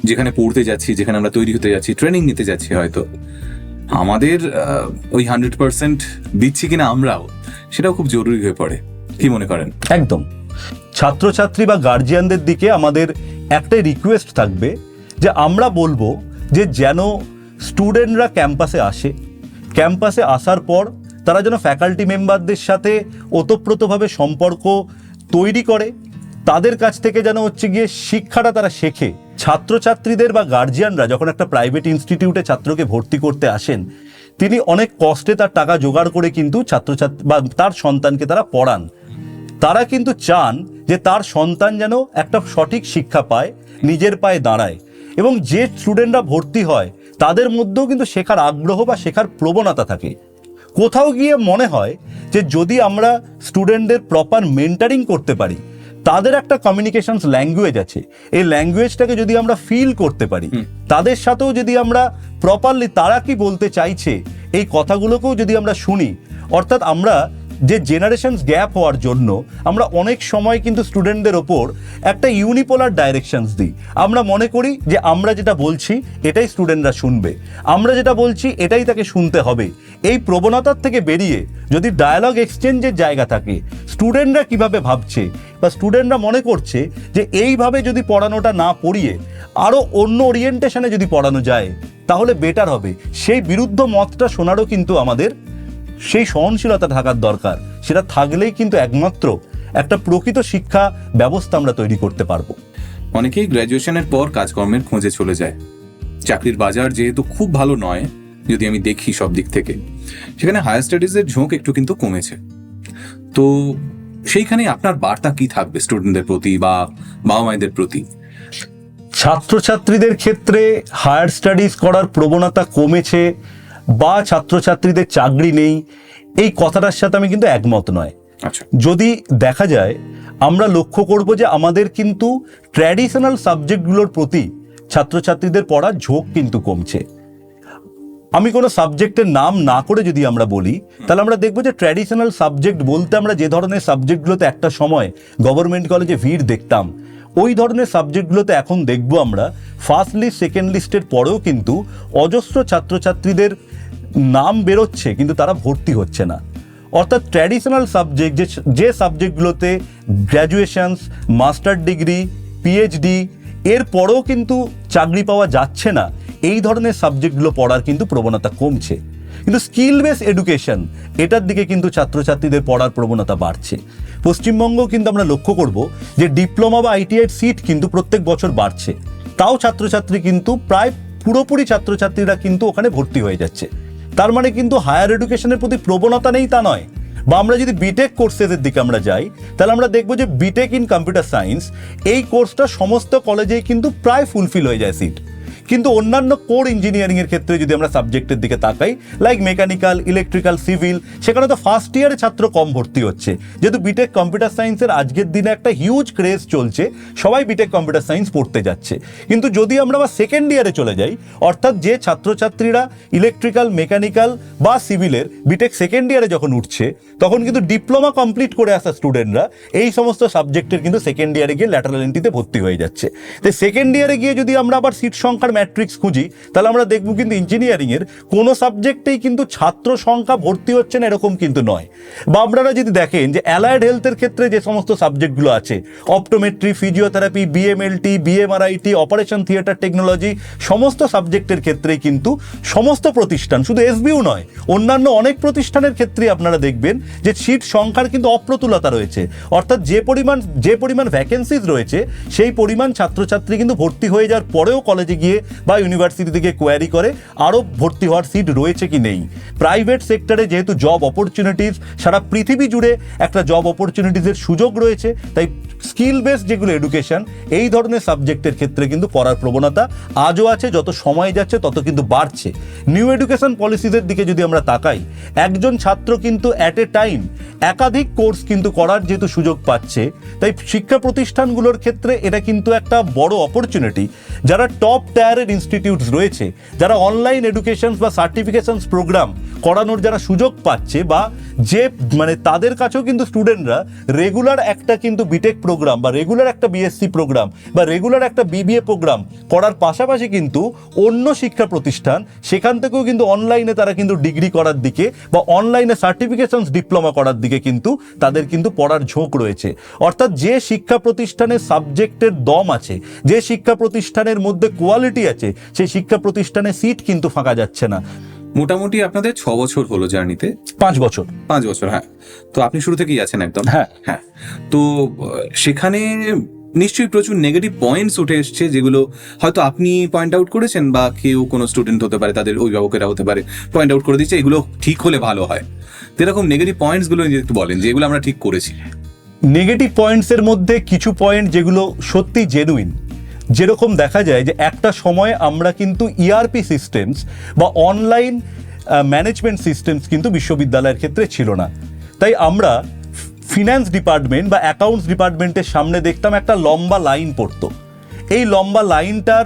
যেখানে পড়তে যাচ্ছি, যেখানে আমরা তৈরি হতে যাচ্ছি, ট্রেনিং নিতে যাচ্ছি, হয়তো আমাদের ওই 100% দিচ্ছি কিনা আমরাও, সেটাও খুব জরুরি হয়ে পড়ে। কি মনে করেন?
একদম। ছাত্রছাত্রী বা গার্জিয়ানদের দিকে আমাদের একটাই রিকোয়েস্ট থাকবে যে আমরা বলবো যে যেন স্টুডেন্টরা ক্যাম্পাসে আসে, ক্যাম্পাসে আসার পর তারা যেন ফ্যাকাল্টি মেম্বারদের সাথে ওতপ্রোতভাবে সম্পর্ক তৈরি করে, তাদের কাছ থেকে যেন গিয়ে শিক্ষাটা তারা শেখে। ছাত্রছাত্রীদের বা গার্জিয়ানরা যখন একটা প্রাইভেট ইনস্টিটিউটে ছাত্রকে ভর্তি করতে আসেন, তিনি অনেক কষ্টে তার টাকা জোগাড় করে কিন্তু ছাত্রছাত্রী বা তার সন্তানকে তারা পড়ান। তারা কিন্তু চান যে তার সন্তান যেন একটা সঠিক শিক্ষা পায়, নিজের পায়ে দাঁড়ায়, এবং যে স্টুডেন্টরা ভর্তি হয় তাদের মধ্যেও কিন্তু শেখার আগ্রহ বা শেখার প্রবণতা থাকে। কোথাও গিয়ে মনে হয় যে যদি আমরা স্টুডেন্টদের প্রপার মেন্টারিং করতে পারি, তাদের একটা কমিউনিকেশনস ল্যাঙ্গুয়েজ আছে, এই ল্যাঙ্গুয়েজটাকে যদি আমরা ফিল করতে পারি, তাদের সাথেও যদি আমরা প্রপারলি তারা কি বলতে চাইছে এই কথাগুলোকেও যদি আমরা শুনি, অর্থাৎ আমরা যে জেনারেশনস গ্যাপ হওয়ার জন্য আমরা অনেক সময় কিন্তু স্টুডেন্টদের ওপর একটা ইউনিপোলার ডাইরেকশনস দিই। আমরা মনে করি যে আমরা যেটা বলছি এটাই স্টুডেন্টরা শুনবে, আমরা যেটা বলছি এটাই তাকে শুনতে হবে। এই প্রবণতার থেকে বেরিয়ে যদি ডায়ালগ এক্সচেঞ্জের জায়গা থাকে, স্টুডেন্টরা কিভাবে ভাবছে বা স্টুডেন্টরা মনে করছে যে এইভাবে যদি পড়ানোটা না পড়িয়ে আরও অন্য ওরিয়েন্টেশনে যদি পড়ানো যায় তাহলে বেটার হবে, সেই বিরুদ্ধ মতটা শোনারও কিন্তু আমাদের সেই সহনশীলতা থাকার দরকার। সেটা থাকলেই কিন্তু একমাত্র একটা প্রকৃত শিক্ষা ব্যবস্থা আমরা তৈরি করতে পারবো।
অনেকেই গ্র্যাজুয়েশনের পর কাজকর্মের খোঁজে চলে যায়। চাকরির বাজার যেহেতু খুব ভালো নয়, যদি আমি দেখি সব দিক থেকে, সেখানে হায়ার স্টাডিজের ঝোঁক একটু কিন্তু কমেছে। তো সেইখানে আপনার বার্তা কি থাকবে স্টুডেন্টদের প্রতি বা বাবা মায়েদের প্রতি?
ছাত্রছাত্রীদের ক্ষেত্রে হায়ার স্টাডিজ করার প্রবণতা কমেছে বা ছাত্রছাত্রীদের চাকরি নেই, এই কথাটার সাথে আমি কিন্তু একমত নয়।
আচ্ছা,
যদি দেখা যায়, আমরা লক্ষ্য করব যে আমাদের কিন্তু ট্র্যাডিশনাল সাবজেক্টগুলোর প্রতি ছাত্রছাত্রীদের পড়ার ঝোঁক কিন্তু কমছে। আমি কোনো সাবজেক্টের নাম না করে যদি আমরা বলি, তাহলে আমরা দেখব যে ট্র্যাডিশনাল সাবজেক্ট বলতে আমরা যে ধরনের সাবজেক্টগুলোতে একটা সময় গভর্নমেন্ট কলেজে ভিড় দেখতাম, ওই ধরনের সাবজেক্টগুলোতে এখন দেখব আমরা ফার্স্ট লিস্ট সেকেন্ড লিস্টের পরেও কিন্তু অজস্র ছাত্রছাত্রীদের নাম বেরোচ্ছে কিন্তু তারা ভর্তি হচ্ছে না। অর্থাৎ ট্র্যাডিশনাল সাবজেক্ট যে সাবজেক্টগুলোতে গ্র্যাজুয়েশনস, মাস্টার ডিগ্রি, পিএইচডি এর পরেও কিন্তু চাকরি পাওয়া যাচ্ছে না, এই ধরনের সাবজেক্টগুলো পড়ার কিন্তু প্রবণতা কমছে। কিন্তু স্কিল বেস এডুকেশন, এটার দিকে কিন্তু ছাত্রছাত্রীদের পড়ার প্রবণতা বাড়ছে। পশ্চিমবঙ্গ কিন্তু আমরা লক্ষ্য করব যে ডিপ্লোমা বা আইটিআইয়ের সিট কিন্তু প্রত্যেক বছর বাড়ছে, তাও ছাত্রছাত্রী কিন্তু প্রায় পুরোপুরি ছাত্রছাত্রীরা কিন্তু ওখানে ভর্তি হয়ে যাচ্ছে। তার মানে কিন্তু হায়ার এডুকেশনের প্রতি প্রবণতা নেই তা নয়। বা আমরা যদি বিটেক কোর্সেসের দিকে আমরা যাই, তাহলে আমরা দেখব যে বিটেক ইন কম্পিউটার সায়েন্স এই কোর্সটা সমস্ত কলেজেই কিন্তু প্রায় ফুলফিল হয়ে যায় সিট। কিন্তু অন্যান্য কোর ইঞ্জিনিয়ারিংয়ের ক্ষেত্রে যদি আমরা সাবজেক্টের দিকে তাকাই, লাইক মেকানিক্যাল, ইলেকট্রিক্যাল, সিভিল, সেখানে তো ফার্স্ট ইয়ারে ছাত্র কম ভর্তি হচ্ছে। যেহেতু বিটেক কম্পিউটার সায়েন্সের আজকের দিনে একটা হিউজ ক্রেজ চলছে, সবাই বিটেক কম্পিউটার সায়েন্স পড়তে যাচ্ছে। কিন্তু যদি আমরা আবার সেকেন্ড ইয়ারে চলে যাই, অর্থাৎ যে ছাত্রছাত্রীরা ইলেকট্রিক্যাল, মেকানিক্যাল বা সিভিলের বিটেক সেকেন্ড ইয়ারে যখন উঠছে, তখন কিন্তু ডিপ্লোমা কমপ্লিট করে আসা স্টুডেন্টরা এই সমস্ত সাবজেক্টের কিন্তু সেকেন্ড ইয়ারে গিয়ে ল্যাটারাল এন্ট্রিতে ভর্তি হয়ে যাচ্ছে। তো সেকেন্ড ইয়ারে গিয়ে যদি আমরা আবার সিট সংখ্যার ম্যাট্রিক্স খুঁজি, তাহলে আমরা দেখব কিন্তু ইঞ্জিনিয়ারিংয়ের কোনো সাবজেক্টেই কিন্তু ছাত্র সংখ্যা ভর্তি হচ্ছে না এরকম কিন্তু নয়। বা আপনারা যদি দেখেন যে অ্যালায়েড হেলথের ক্ষেত্রে যে সমস্ত সাবজেক্টগুলো আছে, optometry, physiotherapy, BMLT, BMRIT, operation theatre technology, সমস্ত সাবজেক্টের ক্ষেত্রেই কিন্তু সমস্ত প্রতিষ্ঠান, শুধু এসবিইউ নয়, অন্যান্য অনেক প্রতিষ্ঠানের ক্ষেত্রেই আপনারা দেখবেন যে সিট সংখ্যার কিন্তু অপ্রতুলতা রয়েছে। অর্থাৎ যে পরিমাণ ভ্যাকেন্সিজ রয়েছে, সেই পরিমাণ ছাত্রছাত্রী কিন্তু ভর্তি হয়ে যাওয়ার পরেও কলেজে গিয়ে বা ইউনিভার্সিটি থেকে কোয়ারি করে আরও ভর্তি হওয়ার সিট রয়েছে কি নেই। প্রাইভেট সেক্টরে যেহেতু জব অপরচুনিটিস সারা পৃথিবী জুড়ে একটা জব অপরচুনিটিসের সুযোগ রয়েছে, তাই স্কিল বেসড যেগুলো এডুকেশন এই ধরনের সাবজেক্টের ক্ষেত্রে কিন্তু পড়ার প্রবণতা আজও আছে, যত সময় যাচ্ছে তত কিন্তু বাড়ছে। নিউ এডুকেশন পলিসিদের দিকে যদি আমরা তাকাই, একজন ছাত্র কিন্তু অ্যাট এ টাইম একাধিক কোর্স কিন্তু করার যেহেতু সুযোগ পাচ্ছে, তাই শিক্ষা প্রতিষ্ঠানগুলোর ক্ষেত্রে এটা কিন্তু একটা বড় অপরচুনিটি। যারা টপ টায়ারের ইনস্টিটিউটস রয়েছে, যারা অনলাইন এডুকেশন বা সার্টিফিকেশনস প্রোগ্রাম করানোর যারা সুযোগ পাচ্ছে, বা যে মানে তাদের কাছেও কিন্তু স্টুডেন্টরা রেগুলার একটা কিন্তু বিটেক প্রোগ্রাম বা রেগুলার একটা বিএসসি প্রোগ্রাম বা রেগুলার একটা বিবিএ প্রোগ্রাম করার পাশাপাশি কিন্তু অন্য শিক্ষা প্রতিষ্ঠান সেখান থেকেও কিন্তু অনলাইনে তারা কিন্তু ডিগ্রি করার দিকে বা অনলাইনে সার্টিফিকেশনস ডিপ্লোমা করার দিকে কিন্তু তাদের কিন্তু পড়ার ঝোঁক রয়েছে। অর্থাৎ যে শিক্ষা প্রতিষ্ঠানের সাবজেক্টের দম আছে, যে শিক্ষা প্রতিষ্ঠানের মধ্যে কোয়ালিটি আছে, সেই শিক্ষা প্রতিষ্ঠানে সিট কিন্তু ফাঁকা যাচ্ছে না।
মোটামুটি আপনাদের 6 বছর হলো জার্নিতে।
5 বছর।
5 বছর, হ্যাঁ। তো আপনি শুরু থেকেই আছেন একদম।
হ্যাঁ।
তো সেখানে নিশ্চয়ই প্রচুর নেগেটিভ পয়েন্টস উঠে এসছে, যেগুলো হয়তো আপনি পয়েন্ট আউট করেছেন বা কেউ কোনো স্টুডেন্ট হতে পারে, তাদের অভিভাবকেরা হতে পারে, পয়েন্ট আউট করে দিচ্ছে এগুলো ঠিক হলে ভালো হয়। তো এরকম নেগেটিভ পয়েন্টসগুলো একটু বলেন যে এগুলো আমরা ঠিক করেছি।
নেগেটিভ পয়েন্টসের মধ্যে কিছু পয়েন্ট যেগুলো সত্যি জেনুইন, যেরকম দেখা যায় যে একটা সময় আমরা কিন্তু ইআরপি সিস্টেমস বা অনলাইন ম্যানেজমেন্ট সিস্টেমস কিন্তু বিশ্ববিদ্যালয়ের ক্ষেত্রে ছিল না। তাই আমরা ফিন্যান্স ডিপার্টমেন্ট বা অ্যাকাউন্টস ডিপার্টমেন্টের সামনে দেখতাম একটা লম্বা লাইন পড়তো। এই লম্বা লাইনটার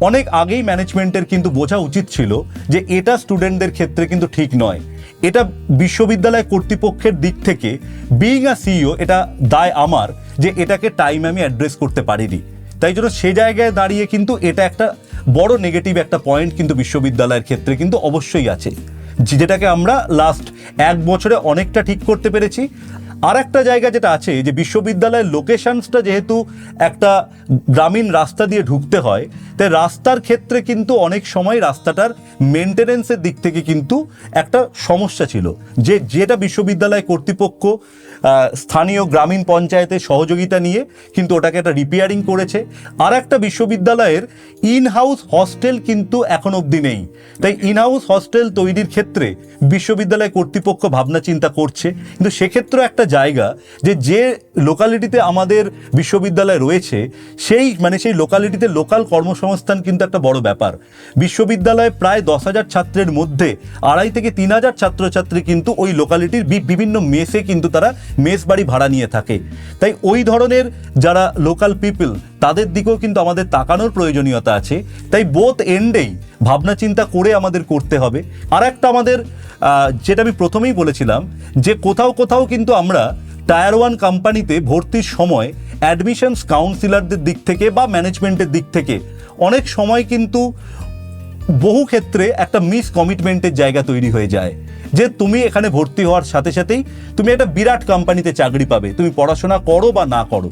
অনেক আগেই ম্যানেজমেন্টের কিন্তু বোঝা উচিত ছিল যে এটা স্টুডেন্টদের ক্ষেত্রে কিন্তু ঠিক নয়। এটা বিশ্ববিদ্যালয় কর্তৃপক্ষের দিক থেকে বিইং আ সিইও এটা দায় আমার যে এটাকে টাইম আমি অ্যাড্রেস করতে পারিনি। তাই জন্য সে জায়গায় দাঁড়িয়ে কিন্তু এটা একটা বড় নেগেটিভ একটা পয়েন্ট কিন্তু বিশ্ববিদ্যালয়ের ক্ষেত্রে কিন্তু অবশ্যই আছে, যেটাকে আমরা লাস্ট 1 বছরে অনেকটা ঠিক করতে পেরেছি। আর একটা জায়গা যেটা আছে যে বিশ্ববিদ্যালয়ের লোকেশনসটা যেহেতু একটা গ্রামীণ রাস্তা দিয়ে ঢুকতে হয়, তাই রাস্তার ক্ষেত্রে কিন্তু অনেক সময় রাস্তাটার মেনটেনেন্সের দিক থেকে কিন্তু একটা সমস্যা ছিল, যেটা বিশ্ববিদ্যালয় কর্তৃপক্ষ স্থানীয় গ্রামীণ পঞ্চায়েতের সহযোগিতা নিয়ে কিন্তু ওটাকে একটা রিপেয়ারিং করেছে। আর একটা বিশ্ববিদ্যালয়ের ইন হাউস হস্টেল কিন্তু এখন অবধি নেই, তাই ইন হাউস হস্টেল তৈরির ক্ষেত্রে বিশ্ববিদ্যালয় কর্তৃপক্ষ ভাবনা চিন্তা করছে। কিন্তু সেক্ষেত্রে একটা জায়গা যে লোকালিটিতে আমাদের বিশ্ববিদ্যালয় রয়েছে, সেই লোকালিটিতে লোকাল কর্মসংস্থান কিন্তু একটা বড় ব্যাপার। বিশ্ববিদ্যালয়ে প্রায় 10,000 ছাত্রের মধ্যে 2,500 থেকে 3,000 ছাত্রছাত্রী কিন্তু ওই লোকালিটির বিভিন্ন মেসে কিন্তু তারা মেস বাড়ি ভাড়া নিয়ে থাকে। তাই ওই ধরনের যারা লোকাল পিপল তাদের দিকেও কিন্তু আমাদের তাকানোর প্রয়োজনীয়তা আছে। তাই বোথ এন্ডেই ভাবনা চিন্তা করে আমাদের করতে হবে। আর একটা আমাদের যেটা আমি প্রথমেই বলেছিলাম যে কোথাও কিন্তু আমরা টায়ার 1 কোম্পানিতে ভর্তির সময় অ্যাডমিশনস কাউন্সিলরদের দিক থেকে বা ম্যানেজমেন্টের দিক থেকে অনেক সময় কিন্তু বহু ক্ষেত্রে একটা মিস কমিটমেন্টের জায়গা তৈরি হয়ে যায় যে তুমি এখানে ভর্তি হওয়ার সাথে সাথেই তুমি একটা বিরাট কোম্পানিতে চাকরি পাবে, তুমি পড়াশোনা করো বা না করো।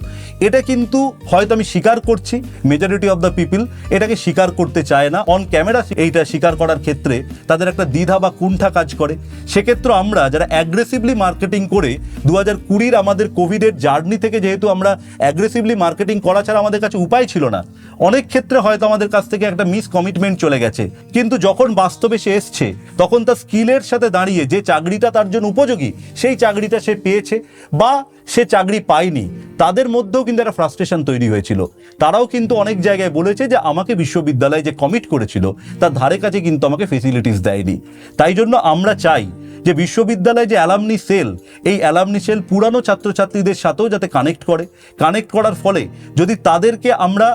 এটা কিন্তু হয়তো আমি স্বীকার করছি, মেজরিটি অফ দ্য পিপল এটাকে স্বীকার করতে চায় না। অন ক্যামেরা এইটা স্বীকার করার ক্ষেত্রে তাদের একটা দ্বিধা বা কুণ্ঠা কাজ করে। সেক্ষেত্রে আমরা যারা অ্যাগ্রেসিভলি মার্কেটিং করে 2020 আমাদের কোভিডের জার্নি থেকে যেহেতু আমরা অ্যাগ্রেসিভলি মার্কেটিং করা ছাড়া আমাদের কাছে উপায় ছিল না, অনেক ক্ষেত্রে হয়তো আমাদের কাছ থেকে একটা মিস কমিটমেন্ট চলে গেছে। কিন্তু যখন বাস্তবে সে এসছে তখন তার স্কিলের সাথে দাঁড়িয়ে যে চাকরিটা তার জন্য উপযোগী সেই চাকরিটা সে পেয়েছে বা সে চাকরি পায়নি, তাদের মধ্যেও কিন্তু একটা ফ্রাস্ট্রেশন তৈরি হয়েছিল। তারাও কিন্তু অনেক জায়গায় বলেছে যে আমাকে বিশ্ববিদ্যালয়ে যে কমিট করেছিল তার ধারে কাছে কিন্তু আমাকে ফেসিলিটিস দেয়নি। তাই জন্য আমরা চাই যে বিশ্ববিদ্যালয়ে যে অ্যালামনি সেল, এই অ্যালামনি সেল পুরানো ছাত্রছাত্রীদের সাথেও যাতে কানেক্ট করার ফলে যদি তাদেরকে আমরা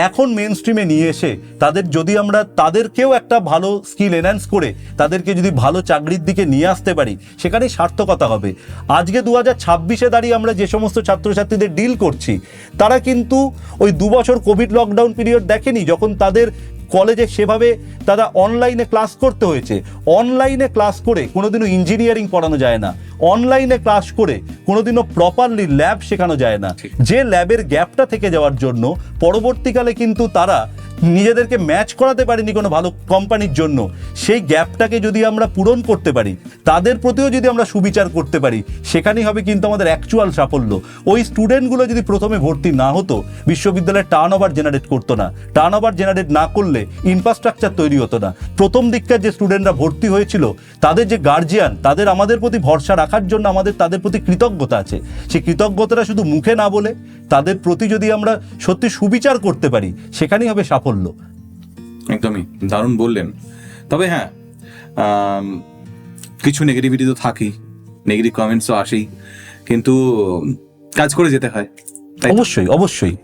এখন মেন স্ট্রিমে নিয়ে এসে তাদেরকেও একটা ভালো স্কিল এনহ্যান্স করে তাদেরকে যদি ভালো চাকরির দিকে নিয়ে আসতে পারি, সেখানেই সার্থকতা হবে। আজকে 2026-এ দাঁড়িয়ে আমরা যে সমস্ত ছাত্রছাত্রীদের ডিল করছি তারা কিন্তু ওই 2 বছর কোভিড লকডাউন পিরিয়ড দেখেনি, যখন তাদের কলেজে সেভাবে তারা অনলাইনে ক্লাস করতে হয়েছে। অনলাইনে ক্লাস করে কোনোদিনও ইঞ্জিনিয়ারিং পড়ানো যায় না, অনলাইনে ক্লাস করে কোনোদিনও প্রপারলি ল্যাব শেখানো যায় না। যে ল্যাবের গ্যাপটা থেকে যাওয়ার জন্য পরবর্তীকালে কিন্তু তারা নিজেদেরকে ম্যাচ করাতে পারিনি কোনো ভালো কোম্পানির জন্য, সেই গ্যাপটাকে যদি আমরা পূরণ করতে পারি, তাদের প্রতিও যদি আমরা সুবিচার করতে পারি, সেখানেই হবে কিন্তু আমাদের অ্যাকচুয়াল সাফল্য। ওই স্টুডেন্টগুলো যদি প্রথমে ভর্তি না হতো, বিশ্ববিদ্যালয়ে টার্ন ওভার জেনারেট করতো না, টার্ন ওভার জেনারেট না করলে ইনফ্রাস্ট্রাকচার তৈরি হতো না। প্রথম দিককার যে স্টুডেন্টরা ভর্তি হয়েছিল, তাদের যে গার্জিয়ান, তাদের আমাদের প্রতি ভরসা রাখার জন্য আমাদের তাদের প্রতি কৃতজ্ঞতা আছে। সেই কৃতজ্ঞতাটা শুধু মুখে না বলে তাদের প্রতি যদি আমরা সত্যি সুবিচার করতে পারি, সেখানেই হবে সাফল্য।
একদমই দারুণ বললেন। তবে হ্যাঁ, কিছু নেগেটিভিটি তো থাকেই, নেগেটিভ কমেন্টসও আসেই, কিন্তু কাজ করে যেতে হয়।
অবশ্যই অবশ্যই।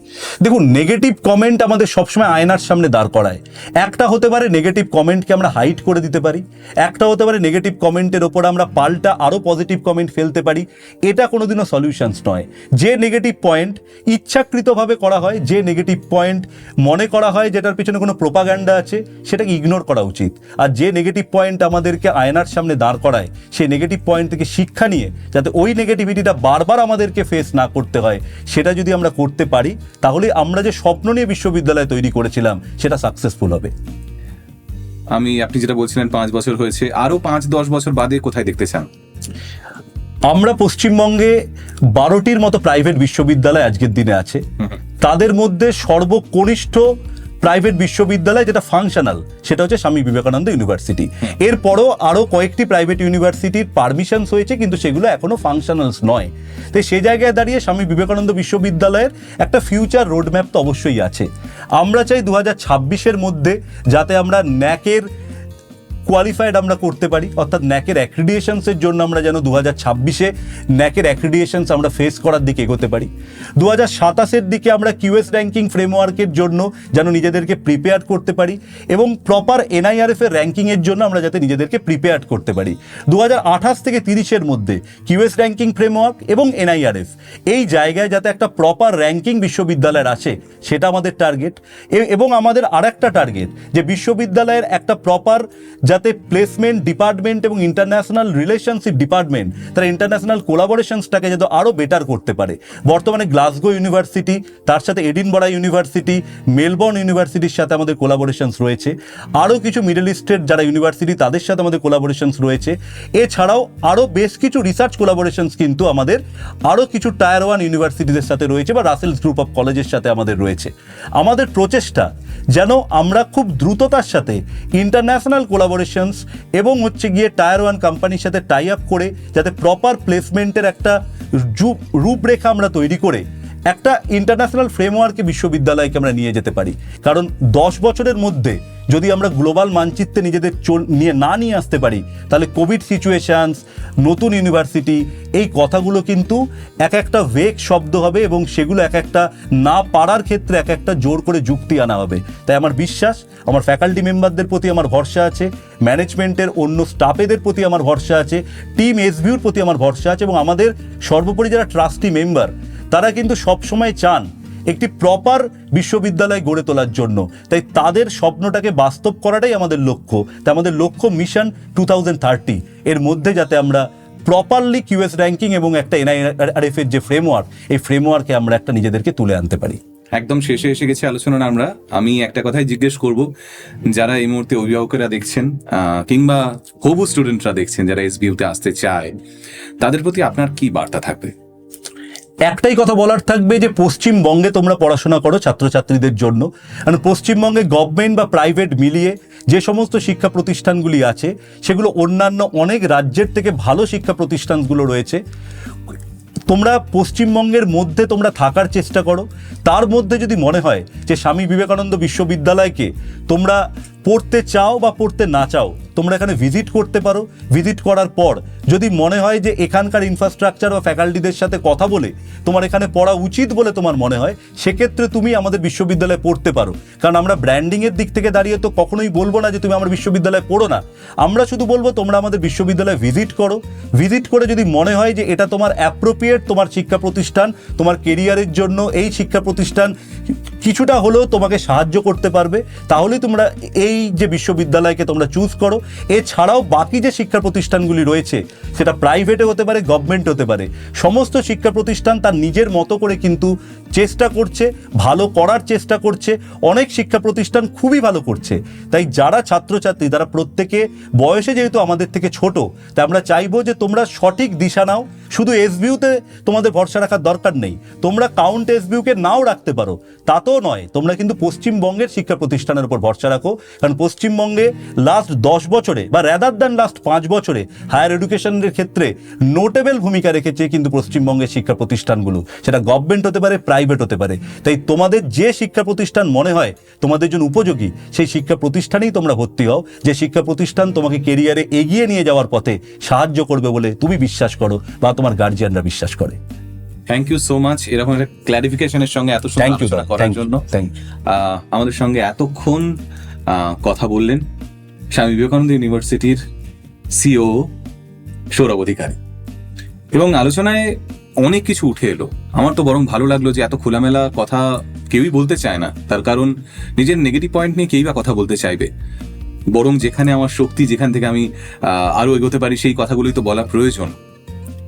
দেখুন, নেগেটিভ কমেন্ট আমাদের সবসময় আয়নার সামনে দাঁড় করায়। একটা হতে পারে নেগেটিভ কমেন্টকে আমরা হাইড করে দিতে পারি, একটা হতে পারে নেগেটিভ কমেন্টের ওপর আমরা পাল্টা আরও পজিটিভ কমেন্ট ফেলতে পারি। এটা কোনোদিনও সলিউশনস নয়। যে নেগেটিভ পয়েন্ট ইচ্ছাকৃতভাবে করা হয়, যে নেগেটিভ পয়েন্ট মনে করা হয় যেটার পিছনে কোনো প্রোপাগান্ডা আছে, সেটাকে ইগনোর করা উচিত। আর যে নেগেটিভ পয়েন্ট আমাদেরকে আয়নার সামনে দাঁড় করায়, সেই নেগেটিভ পয়েন্ট থেকে শিক্ষা নিয়ে যাতে ওই নেগেটিভিটিটা বারবার আমাদেরকে ফেস না করতে হয়, সেটা যদি আমরা করতে পারি, তাহলে আমরা যে স্বপ্ন নিয়ে বিশ্ববিদ্যালয় তৈরি করেছিলাম সেটা সাকসেসফুল হবে।
আপনি যেটা বলছিলেন 5 বছর হয়েছে, আরো 5-10 বছর বাদে কোথায় দেখতে চান?
আমরা পশ্চিমবঙ্গে 12টির মতো প্রাইভেট বিশ্ববিদ্যালয় আজকের দিনে আছে। তাদের মধ্যে সর্বকনিষ্ঠ প্রাইভেট বিশ্ববিদ্যালয় যেটা ফাংশনাল, সেটা হচ্ছে স্বামী বিবেকানন্দ ইউনিভার্সিটি। এরপরও আরও কয়েকটি প্রাইভেট ইউনিভার্সিটির পারমিশনস হয়েছে, কিন্তু সেগুলো এখনো ফাংশনালস নয়। তো সেই জায়গায় দাঁড়িয়ে স্বামী বিবেকানন্দ বিশ্ববিদ্যালয়ের একটা ফিউচার রোডম্যাপ তো অবশ্যই আছে। আমরা চাই 2026-এর মধ্যে যাতে আমরা ন্যাকের কোয়ালিফাইড আমরা করতে পারি, অর্থাৎ ন্যাকের অ্যাক্রিডিয়েশনসের জন্য আমরা যেন 2026-এ ন্যাকের অ্যাক্রিডিয়েশনস আমরা ফেস করার দিকে এগোতে পারি। 2027-এর দিকে আমরা কিউএস র্যাঙ্কিং ফ্রেমওয়ার্কের জন্য যেন নিজেদেরকে প্রিপেয়ার করতে পারি, এবং প্রপার এনআইআরএফ এর র্যাঙ্কিংয়ের জন্য আমরা যাতে নিজেদেরকে প্রিপেয়ার করতে পারি। 2028 থেকে 30-এর মধ্যে কিউএস র্যাঙ্কিং ফ্রেমওয়ার্ক এবং এনআইআরএফ এই জায়গায় যাতে একটা প্রপার র্যাঙ্কিং বিশ্ববিদ্যালয়ের আছে, সেটা আমাদের টার্গেট। এবং আমাদের আরেকটা টার্গেট যে বিশ্ববিদ্যালয়ের একটা প্রপার যাতে প্লেসমেন্ট ডিপার্টমেন্ট এবং ইন্টারন্যাশনাল রিলেশনশিপ ডিপার্টমেন্ট তারা ইন্টারন্যাশনাল কোলাবোরেশনসটাকে যাতে আরও বেটার করতে পারে। বর্তমানে গ্লাসগো ইউনিভার্সিটি, তার সাথে এডিনবরা ইউনিভার্সিটি, মেলবোর্ন ইউনিভার্সিটির সাথে আমাদের কোলাবোরেশনস রয়েছে। আরও কিছু মিডল ইস্টের যারা ইউনিভার্সিটি, তাদের সাথে আমাদের কোলাবোরেশনস রয়েছে। এছাড়াও আরও বেশ কিছু রিসার্চ কোলাবোরেশনস কিন্তু আমাদের আরও কিছু টায়ার 1 ইউনিভার্সিটিদের সাথে রয়েছে, বা রাসেলস গ্রুপ অফ কলেজের সাথে আমাদের রয়েছে। আমাদের প্রচেষ্টা যেন আমরা খুব দ্রুততার সাথে ইন্টারন্যাশনাল কোলাবোরেশনস এবং গিয়ে টায়ার 1 কোম্পানির সাথে টাই আপ করে যাতে প্রপার প্লেসমেন্টের একটা রূপরেখা আমরা তৈরি করে একটা ইন্টারন্যাশনাল ফ্রেমওয়ার্কে বিশ্ববিদ্যালয়কে আমরা নিয়ে যেতে পারি। কারণ 10 বছরের মধ্যে যদি আমরা গ্লোবাল মানচিত্রে নিজেদের নিয়ে আসতে পারি, তাহলে কোভিড সিচুয়েশনস, নতুন ইউনিভার্সিটি, এই কথাগুলো কিন্তু এক একটা ভেগ শব্দ হবে, এবং সেগুলো এক একটা না পারার ক্ষেত্রে এক একটা জোর করে যুক্তি আনা হবে। তাই আমার বিশ্বাস, আমার ফ্যাকাল্টি মেম্বারদের প্রতি আমার ভরসা আছে, ম্যানেজমেন্টের অন্য স্টাফেদের প্রতি আমার ভরসা আছে, টিম এসভিউর প্রতি আমার ভরসা আছে, এবং আমাদের সর্বোপরি যারা ট্রাস্টি মেম্বার, তারা কিন্তু সবসময় চান একটি প্রপার বিশ্ববিদ্যালয় গড়ে তোলার জন্য। তাই তাদের স্বপ্নটাকে বাস্তব করাটাই আমাদের লক্ষ্য। তাই আমাদের লক্ষ্য মিশন 2030 এর মধ্যে যাতে আমরা প্রপারলি কিউএস র্যাঙ্কিং এবং একটা এনআইআরএফ এর যে ফ্রেমওয়ার্ক, এই ফ্রেমওয়ার্কে আমরা একটা নিজেদেরকে তুলে আনতে পারি।
একদম শেষে এসে গেছে আলোচনা। আমি একটা কথাই জিজ্ঞেস করব, যারা এই মুহূর্তে অভিভাবকেরা দেখছেন কিংবা হবু স্টুডেন্টরা দেখছেন যারা এসবিইউতে আসতে চায়, তাদের প্রতি আপনার কি বার্তা থাকবে?
একটাই কথা বলার থাকবে যে পশ্চিমবঙ্গে তোমরা পড়াশোনা করো ছাত্রছাত্রীদের জন্য। কারণ পশ্চিমবঙ্গে গভর্নমেন্ট বা প্রাইভেট মিলিয়ে যে সমস্ত শিক্ষা প্রতিষ্ঠানগুলি আছে, সেগুলো অন্যান্য অনেক রাজ্যের থেকে ভালো শিক্ষা প্রতিষ্ঠানগুলো রয়েছে। তোমরা পশ্চিমবঙ্গের মধ্যে তোমরা থাকার চেষ্টা করো। তার মধ্যে যদি মনে হয় যে স্বামী বিবেকানন্দ বিশ্ববিদ্যালয়কে তোমরা পড়তে চাও বা পড়তে না চাও, তোমরা এখানে ভিজিট করতে পারো। ভিজিট করার পর যদি মনে হয় যে এখানকার ইনফ্রাস্ট্রাকচার বা ফ্যাকাল্টিদের সাথে কথা বলে তোমার এখানে পড়া উচিত বলে তোমার মনে হয়, সেক্ষেত্রে তুমি আমাদের বিশ্ববিদ্যালয়ে পড়তে পারো। কারণ আমরা ব্র্যান্ডিংয়ের দিক থেকে দাঁড়িয়ে তো কখনোই বলবো না যে তুমি আমার বিশ্ববিদ্যালয়ে পড়ো না। আমরা শুধু বলবো তোমরা আমাদের বিশ্ববিদ্যালয়ে ভিজিট করো। ভিজিট করে যদি মনে হয় যে এটা তোমার অ্যাপ্রোপ্রিয়েট, তোমার শিক্ষা প্রতিষ্ঠান, তোমার কেরিয়ারের জন্য এই শিক্ষা প্রতিষ্ঠান কিছুটা হলেও তোমাকে সাহায্য করতে পারবে, তাহলেই তোমরা এই যে বিশ্ববিদ্যালয়কে তোমরা চুজ করো। এছাড়াও বাকি যে শিক্ষা প্রতিষ্ঠানগুলি রয়েছে, সেটা প্রাইভেটে হতে পারে, গভর্নমেন্ট হতে পারে, সমস্ত শিক্ষা প্রতিষ্ঠান তার নিজের মতো করে কিন্তু চেষ্টা করছে, ভালো করার চেষ্টা করছে, অনেক শিক্ষা প্রতিষ্ঠান খুবই ভালো করছে। তাই যারা ছাত্রছাত্রী তারা প্রত্যেকে বয়সে যেহেতু আমাদের থেকে ছোট, তাই আমরা চাইবো যে তোমরা সঠিক দিশা নাও। শুধু এসবিইউতে তোমাদের ভরসা রাখার দরকার নেই, তোমরা কাউন্ট এসবিইউকে নাও রাখতে পারো, তাতেও নয়, তোমরা কিন্তু পশ্চিমবঙ্গের শিক্ষা প্রতিষ্ঠানের উপর ভরসা রাখো। কারণ পশ্চিমবঙ্গে লাস্ট 10 বছরে বা র্যাদার দ্যান লাস্ট 5 বছরে হায়ার এডুকেশনের ক্ষেত্রে নোটেবল ভূমিকা রেখেছে কিন্তু পশ্চিমবঙ্গের শিক্ষা প্রতিষ্ঠানগুলো, সেটা গভর্নমেন্ট হতে পারে, প্রাইভেট হতে পারে। তাই তোমাদের যে শিক্ষা প্রতিষ্ঠান মনে হয় তোমাদের জন্য উপযোগী, সেই শিক্ষা প্রতিষ্ঠানেই তোমরা ভর্তি হও, যে শিক্ষা প্রতিষ্ঠান তোমাকে কেরিয়ারে এগিয়ে নিয়ে যাওয়ার পথে সাহায্য করবে বলে তুমি বিশ্বাস করো বা তোমার গার্জিয়ানরা বিশ্বাস করে।
থ্যাংক ইউ সো মাচ এরকম একটা ক্লারিফিকেশনের সঙ্গে এত সুন্দর
থ্যাংক ইউ
আলোচনা করার জন্য। আমাদের সঙ্গে এতক্ষণ কথা বললেন স্বামী বিবেকানন্দ ইউনিভার্সিটির সিও সৌরভ অধিকারী, এবং আলোচনায় অনেক কিছু উঠে এলো। আমার তো বরং ভালো লাগলো যে এত খোলামেলা কথা কেউই বলতে চায় না, তার কারণ নিজের নেগেটিভ পয়েন্ট নিয়ে কেউই বা কথা বলতে চাইবে, বরং যেখানে আমার শক্তি, যেখান থেকে আমি আরো এগোতে পারি সেই কথাগুলোই তো বলা প্রয়োজন।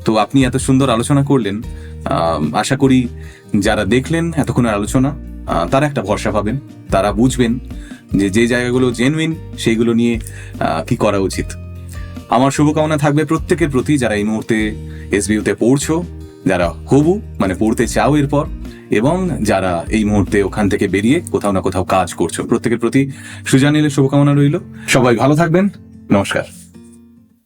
তো আপনি এত সুন্দর আলোচনা করলেন, আশা করি যারা দেখলেন এতক্ষণের আলোচনা তারা একটা ভরসা পাবেন, তারা বুঝবেন যে যে জায়গাগুলো জেনুইন সেইগুলো নিয়ে কি করা উচিত। আমার শুভকামনা থাকবে প্রত্যেকের প্রতি যারা এই মুহূর্তে এসবিইউতে পড়ছো, যারা হবু মানে পড়তে চাও এরপর, এবং যারা এই মুহূর্তে ওখান থেকে বেরিয়ে কোথাও না কোথাও কাজ করছো, প্রত্যেকের প্রতি সুজানিলে শুভকামনা রইল। সবাই ভালো থাকবেন, নমস্কার।